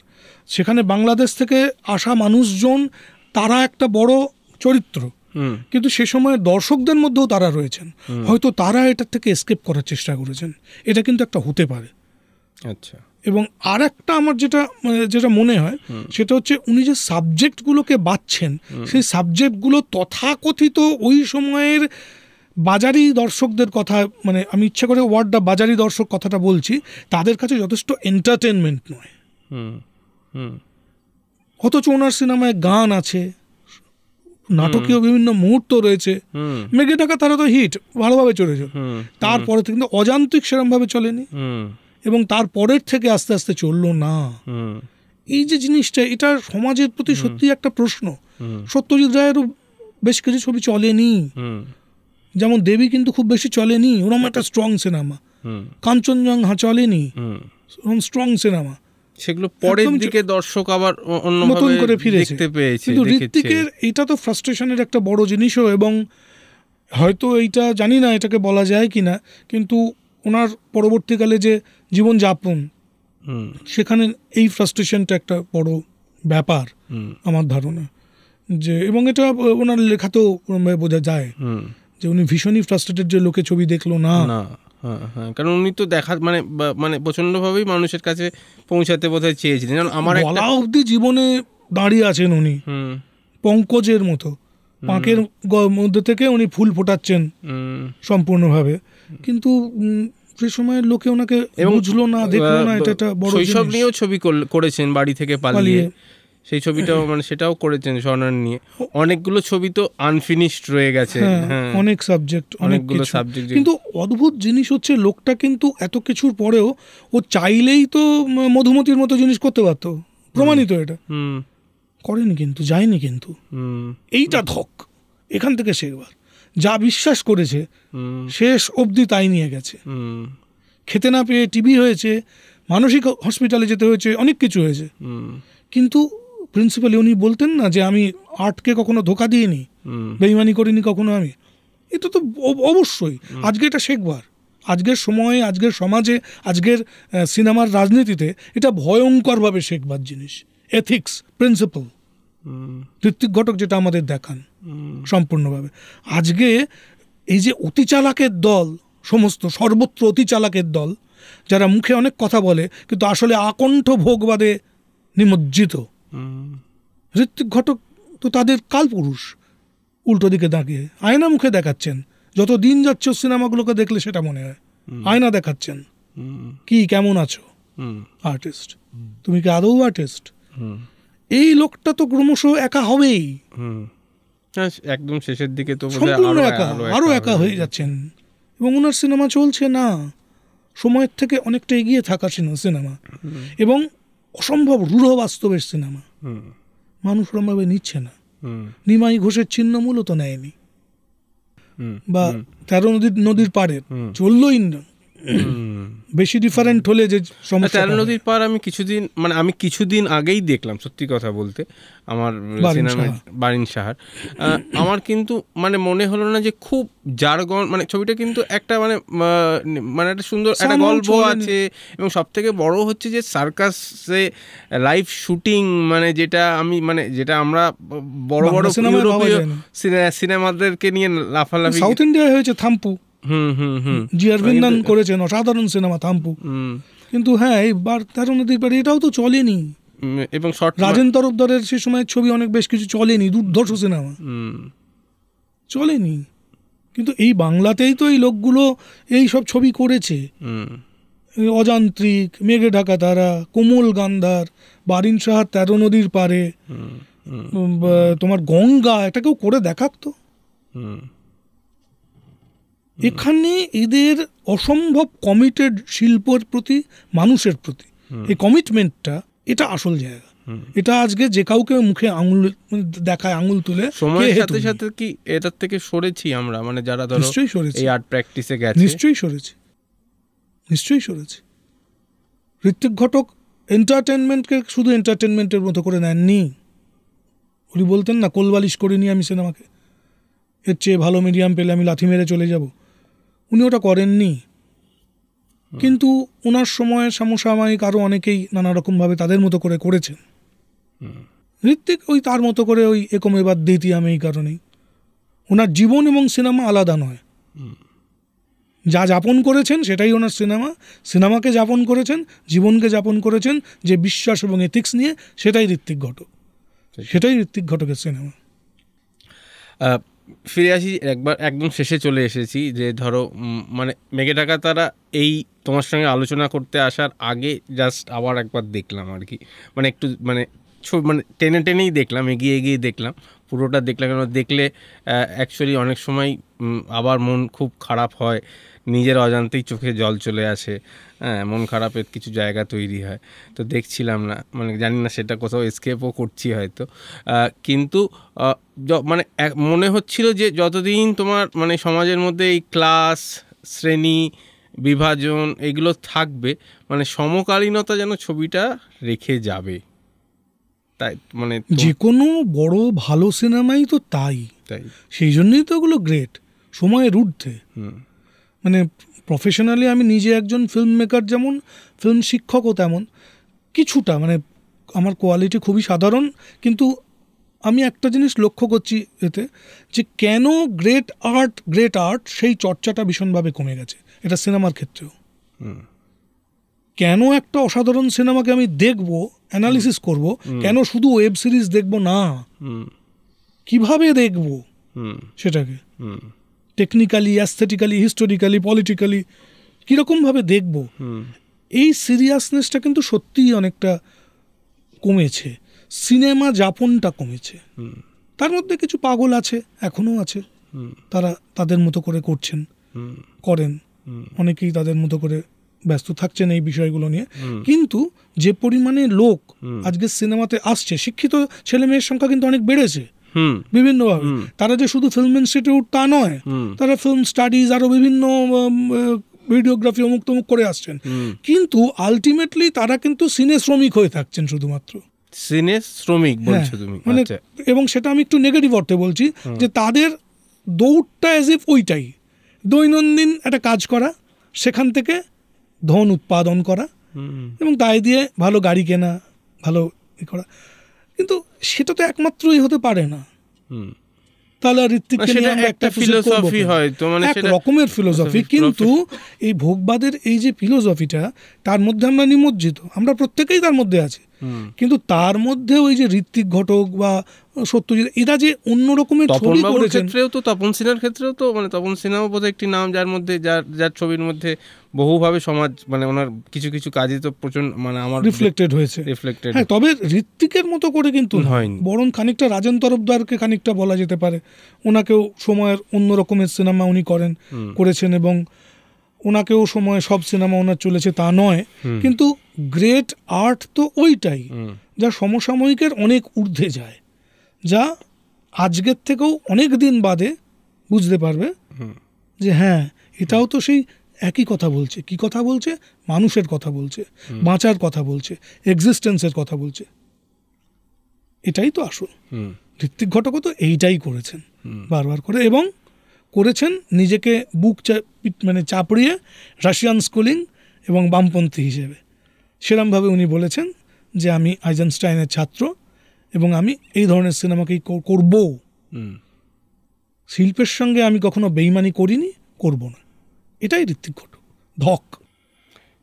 সেখানে বাংলাদেশ থেকে আসা মানুষজন তারা একটা বড় চরিত্র, কিন্তু সে সময় দর্শকদের মধ্যেও তারা রয়েছেন, হয়তো তারা এটার থেকে এসকেপ করার চেষ্টা করেছেন। এটা কিন্তু একটা হতে পারে। আচ্ছা। এবং আর একটা আমার যেটা মনে হয় সেটা হচ্ছে উনি যে সাবজেক্টগুলোকে বাছছেন, সেই সাবজেক্টগুলো তথাকথিত ওই সময়ের বাজারি দর্শকদের কথা, মানে আমি ইচ্ছা করে ওয়ার্ডটা বাজারি দর্শক কথাটা বলছি, তাদের কাছে যথেষ্ট এন্টারটেনমেন্ট নয়। অথচ ওনার সিনেমায় গান আছে, নাটকীয় বিভিন্ন মুহূর্ত রয়েছে। মেঘে ঢাকা তারা তো হিট, ভালোভাবে চলেছে। তারপরে কিন্তু অযান্ত্রিক সেরমভাবে চলেনি, এবং তারপরের থেকে আস্তে আস্তে চললো না। এই যে জিনিসটা, এটা সমাজের প্রতি সত্যি একটা প্রশ্ন। সত্যজিৎ রায়েরও বেশ কিছু ছবি চলেনি, যেমন দেবী কিন্তু খুব বেশি চলেনি, ওরকম একটা স্ট্রং সিনেমা। কাঞ্চনজঙ্ঘা চলেনি, ওরকম স্ট্রং সিনেমা। সেগুলো পরের দিকে দর্শক আবার নতুন করে ফিরে দেখতে পেয়েছে। কিন্তু ঋত্বিকের এটা তো ফ্রাস্ট্রেশনের একটা বড় জিনিসও, এবং হয়তো এইটা জানি না এটাকে বলা যায় কি না, কিন্তু ওনার পরবর্তীকালে যে জীবনযাপন, সেখানে এই ফ্রাস্ট্রেশনটা একটা বড় ব্যাপার আমার ধারণা। যে এবং এটা ওনার লেখাতেও বোঝা যায় যে উনি ভীষণই ফ্রাস্ট্রেটেড যে লোকে ছবি দেখলো না। কারণ উনি তো মানে প্রচন্ডভাবেই মানুষের কাছে পৌঁছাতে বোধহয় চেয়েছিলেন। আমার বলা অবধি জীবনে দাঁড়িয়ে আছেন উনি পঙ্কজের মতো, পাঁকের মধ্যে থেকে উনি ফুল ফোটাচ্ছেন সম্পূর্ণভাবে, কিন্তু সে সময়ের লোকে ওনাকে বুঝলো না, দেখলো না। এটা একটা বড় জিনিস। শৈশব নিয়েও ছবি করেছেন, বাড়ি থেকে পালিয়ে, সেই ছবিটাও মানে সেটাও করেছেন স্বর্ণার নিয়ে। অনেকগুলো ছবি তো আনফিনিশড রয়ে গেছে, অনেক সাবজেক্ট, অনেকগুলো সাবজেক্ট। কিন্তু অদ্ভুত জিনিস হচ্ছে লোকটা কিন্তু এত কিছুর পরেও ও চাইলেই তো মধুমতির মতো জিনিস করতে পারতো, প্রমাণিত এটা। করেনি কিন্তু, যায়নি কিন্তু। এইটা ধক, এখান থেকে শেখবার। যা বিশ্বাস করেছে শেষ অবধি তাই নিয়ে গেছে। খেতে না পেয়ে টিবি হয়েছে, মানসিক হসপিটালে যেতে হয়েছে, অনেক কিছু হয়েছে, কিন্তু প্রিন্সিপালি উনি বলতেন না যে আমি আর্টকে কখনো ধোকা দিইনি, বেইমানি করিনি কখনো আমি। এটা তো অবশ্যই আজকে এটা শেখবার। আজকের সময়ে, আজকের সমাজে, আজকের সিনেমার রাজনীতিতে এটা ভয়ঙ্করভাবে শেখবার জিনিস। এথিক্স, প্রিন্সিপাল, ঋত্বিক ঘটক যেটা আমাদের দেখান সম্পূর্ণভাবে। আজকে এই যে অতিচালাকের দল, সমস্ত সর্বত্র অতিচালাকের দল, যারা মুখে অনেক কথা বলে কিন্তু আসলে আকণ্ঠ ভোগবাদে নিমজ্জিত, ঋত্বিক ঘটক তো তাদের কালপুরুষ। উল্টো দিকে দাঁড়িয়ে আয়না মুখে দেখাচ্ছেন, যত দিন যাচ্ছে সিনেমাগুলোকে দেখলে সেটা মনে হয় আয়না দেখাচ্ছেন। কি কেমন আছো আর্টিস্ট, তুমি কি আদৌ আর্টিস্ট? এই লোকটা তো ক্রমশ একা হবেই, একদম শেষের দিকে তো সম্পূর্ণ একা, আরো একা হয়ে যাচ্ছেন। এবং ওনার সিনেমা চলছে না, সময়ের থেকে অনেকটা এগিয়ে থাকা সিনেমা, এবং অসম্ভব রূঢ় বাস্তবের সিনেমা মানুষ ওরমভাবে নিচ্ছে না। নিমাই ঘোষের চিহ্ন মূলত নেয়নি, বা 13 নদীর পাড়ের চললই না। বেশি ডিফারেন্ট হলে যে সমস্যা। 13 নদীর পার আমি কিছুদিন আগেই দেখলাম, সত্যি কথা বলতে, আমার সিনেমা বারিন সাহার। আমার কিন্তু মানে মনে হলো না যে খুব জারগন, মানে ছবিটা কিন্তু একটা মানে একটা সুন্দর একটা গল্প আছে, এবং সব থেকে বড় হচ্ছে যে সার্কাসে লাইভ শুটিং, মানে যেটা আমরা বড় বড় ইউরোপীয় সিনেমাদেরকে নিয়ে লাফালাফি। সাউথ ইন্ডিয়ায় হয়েছে থাম্পু, জি অরবিন্দন করেছেন অসাধারণ সিনেমা থাম্পু। কিন্তু হ্যাঁ, এইবার 13 নদীর পাড়ে এটাও তো চলেনি, এবং রাজেন তরফদারের সে সময়ের ছবি অনেক বেশ কিছু চলেনি, দুর্ধর্ষ সিনেমা চলেনি। কিন্তু এই বাংলাতেই তো এই লোকগুলো এই সব ছবি করেছে। অযান্ত্রিক, মেঘে ঢাকা তারা, কোমল গান্ধার, বারিন সাহার 13 নদীর পাড়ে, তোমার গঙ্গা, এটা কেউ করে দেখাতো? এখানে এদের অসম্ভব কমিটেড শিল্পের প্রতি, মানুষের প্রতি এই কমিটমেন্টটা, এটা আসল জায়গা। এটা আজকে যে কাউকে মুখে আঙুল দেখায়, আঙুল তুলে সময়ের কে হে সাথে তুমি? সাথে কি এটার থেকে সরেছি আমরা, মানে যারা ধরো নিশ্চয়ই সরেছি, এই আর্ট প্র্যাকটিসে গেছে? নিশ্চয়ই সরেছি, নিশ্চয়ই সরেছি। ঋত্বিক ঘটক এন্টারটেনমেন্টকে শুধু এন্টারটেনমেন্টের মতো করে নেননি। উনি বলতেন না, কোলবালিশ করে নিয়ে আমি সিনেমাকে, এর চেয়ে ভালো মিডিয়াম পেলে আমি লাথি মেরে চলে যাব। উনি ওটা করেননি। কিন্তু ওনার সময় সমসাময়িক আরও অনেকেই নানা রকমভাবে তাদের মতো করে করেছেন। ঋত্বিক ওই তার মতো করে ওই একমে বাদ দিতি আমি, এই কারণেই ওনার জীবন এবং সিনেমা আলাদা নয়। যা যাপন করেছেন সেটাই ওনার সিনেমা, সিনেমাকে যাপন করেছেন, জীবনকে যাপন করেছেন যে বিশ্বাস এবং এথিক্স নিয়ে, সেটাই ঋত্বিক ঘটক, সেটাই ঋত্বিক ঘটকের সিনেমা। ফিরে আসি একবার, একদম শেষে চলে এসেছি, যে ধরো মানে মেঘে ঢাকা তারা এই তোমার সঙ্গে আলোচনা করতে আসার আগে জাস্ট আবার একবার দেখলাম আর কি, মানে একটু মানে মানে টেনে টেনেই দেখলাম, এগিয়ে এগিয়ে দেখলাম, পুরোটা দেখলাম। কেন দেখলে অ্যাকচুয়ালি অনেক সময় আবার মন খুব খারাপ হয়, নিজের অজান্তেই চোখে জল চলে আসে, হ্যাঁ, মন খারাপের কিছু জায়গা তৈরি হয়। তো দেখছিলাম না, মানে জানি না সেটা কোথাও এসকেপও করছি হয়তো, কিন্তু মানে মনে হচ্ছিল যে যতদিন তোমার মানে সমাজের মধ্যে এই ক্লাস, শ্রেণী, বিভাজন এগুলো থাকবে, মানে সমকালীনতা যেন ছবিটা রেখে যাবে। তাই মানে যে কোনো বড় ভালো সিনেমাই তো তাই, সেই জন্যই তো ওগুলো গ্রেট, সময়ের ঊর্ধ্বে। মানে প্রফেশনালি আমি নিজে একজন ফিল্ম মেকার, যেমন ফিল্ম শিক্ষকও তেমন কিছুটা, মানে আমার কোয়ালিটি খুবই সাধারণ, কিন্তু আমি একটা জিনিস লক্ষ্য করছি এতে, যে কেন গ্রেট আর্ট সেই চর্চাটা ভীষণভাবে কমে গেছে, এটা সিনেমার ক্ষেত্রেও। কেন একটা অসাধারণ সিনেমাকে আমি দেখব, অ্যানালিসিস করব, কেন শুধু ওয়েব সিরিজ দেখব না, কিভাবে দেখব সেটাকে, টেকনিক্যালি, অ্যাস্থেটিক্যালি, হিস্টোরিক্যালি, পলিটিক্যালি কীরকমভাবে দেখব, এই সিরিয়াসনেসটা কিন্তু সত্যিই অনেকটা কমেছে, সিনেমা যাপনটা কমেছে। তার মধ্যে কিছু পাগল আছে, এখনও আছে, তারা তাদের মতো করে করছেন, করেন, অনেকেই তাদের মতো করে ব্যস্ত থাকছেন এই বিষয়গুলো নিয়ে। কিন্তু যে পরিমাণে লোক আজকে সিনেমাতে আসছে, শিক্ষিত ছেলে মেয়ের সংখ্যা কিন্তু অনেক বেড়েছে বিভিন্নভাবে। তারা যে শুধু ফিল্ম ইনস্টিটিউট তা নয়, তারা ফিল্ম স্টাডিজ, আরও বিভিন্ন ভিডিওগ্রাফি অমুক তমুক করে আসছেন, কিন্তু আলটিমেটলি তারা কিন্তু সিনে শ্রমিক হয়ে থাকছেন, শুধুমাত্র সিনে শ্রমিক বলছো তুমি, মানে, এবং সেটা আমি একটু নেগেটিভ অর্থে বলছি, যে তাদের দৌড়টা অ্যাজ ইফ ওইটাই দৈনন্দিন একটা কাজ করা, সেখান থেকে ধন উৎপাদন করা, এবং তাই দিয়ে ভালো গাড়ি কেনা, ভালো করা, কিন্তু সেটা তো একমাত্রই হতে পারে না। তাহলে ঋত্বিককে নিয়ে আমরা একটা ফিলোসফি হয়, তো মানে এক রকমের ফিলোসফি, কিন্তু এই ভোগবাদের এই যে ফিলোসফিটা, তার মধ্যে আমরা নিমজ্জিত, আমরা প্রত্যেকেই তার মধ্যে আছি, কিন্তু তার মধ্যে ওই যে ঋত্বিক ঘটক বা সত্যজিৎ, এরা যে অন্য রকমের ছবি করেছেন, ক্ষেত্রেও তো তপন সিনহার ক্ষেত্রেও তো, মানে তপন সিনহাও বোধহয় একটি নাম, যার মধ্যে যার ছবির মধ্যে বহুভাবে সমাজ, মানে ওনার কিছু কিছু কাজে তো প্রচন্ড, মানে আমার রিফ্লেক্টেড হয়েছে। হ্যাঁ, তবে ঋত্বিকের মতো করে কিন্তু হয়নি, বরং খানিকটা রাজেন তরফদারকে খানিকটা বলা যেতে পারে, ওনাকেও সময়ের অন্য রকমের সিনেমা উনি করেছেন, এবং ওনাকেও সময় সব সিনেমা ওনার চলেছে তা নয়, কিন্তু গ্রেট আর্ট তো ওইটাই যা সমসাময়িকের অনেক ঊর্ধ্বে যায়, যা আজকের থেকেও অনেক দিন বাদে বুঝতে পারবে যে হ্যাঁ, এটাও তো সেই একই কথা বলছে। কি কথা বলছে? মানুষের কথা বলছে, বাঁচার কথা বলছে, এক্সিস্টেন্সের কথা বলছে। এটাই তো আসল। ঋত্বিক ঘটকও তো এইটাই করেছেন বারবার করে, এবং করেছেন নিজেকে বুক মানে চাপড়িয়ে, রাশিয়ান স্কুলিং এবং বামপন্থী হিসেবে। সেরমভাবে উনি বলেছেন যে আমি আইজেনস্টাইনের ছাত্র, এবং আমি এই ধরনের সিনেমাকেই করব, শিল্পের সঙ্গে আমি কখনো বেইমানি করিনি, করব না। এটাই ঋত্বিক ঘটক। ধক।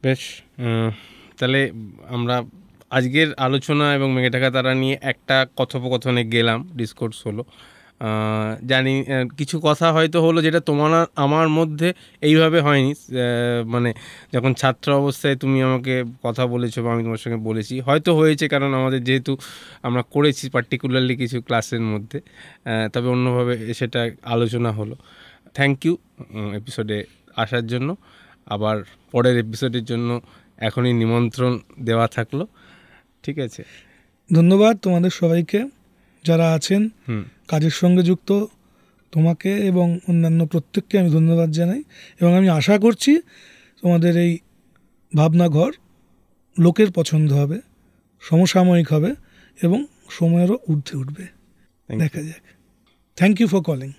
বেশ, তাহলে আমরা আজকের আলোচনা এবং মেঘে ঢাকা তারা নিয়ে একটা কথোপকথনে গেলাম, ডিসকোর্স হলো, জানি কিছু কথা হয়তো হলো যেটা তোমার আমার মধ্যে এইভাবে হয়নি, মানে যখন ছাত্র অবস্থায় তুমি আমাকে কথা বলেছো বা আমি তোমার সঙ্গে বলেছি, হয়তো হয়েছে কারণ আমাদের যেহেতু আমরা করেছি পার্টিকুলারলি কিছু ক্লাসের মধ্যে, তবে অন্যভাবে সেটা আলোচনা হলো। থ্যাংক ইউ এপিসোডে আসার জন্য। আবার পরের এপিসোডের জন্য এখনই নিমন্ত্রণ দেওয়া থাকলো, ঠিক আছে? ধন্যবাদ তোমাদের সবাইকে যারা আছেন হুম কাজের সঙ্গে যুক্ত, তোমাকে এবং অন্যান্য প্রত্যেককে আমি ধন্যবাদ জানাই এবং আমি আশা করছি তোমাদের এই ভাবনাঘর লোকের পছন্দ হবে, সমসাময়িক হবে এবং সময়েরও ঊর্ধ্বে উঠবে। Thank you. দেখা যাক। Thank you for calling.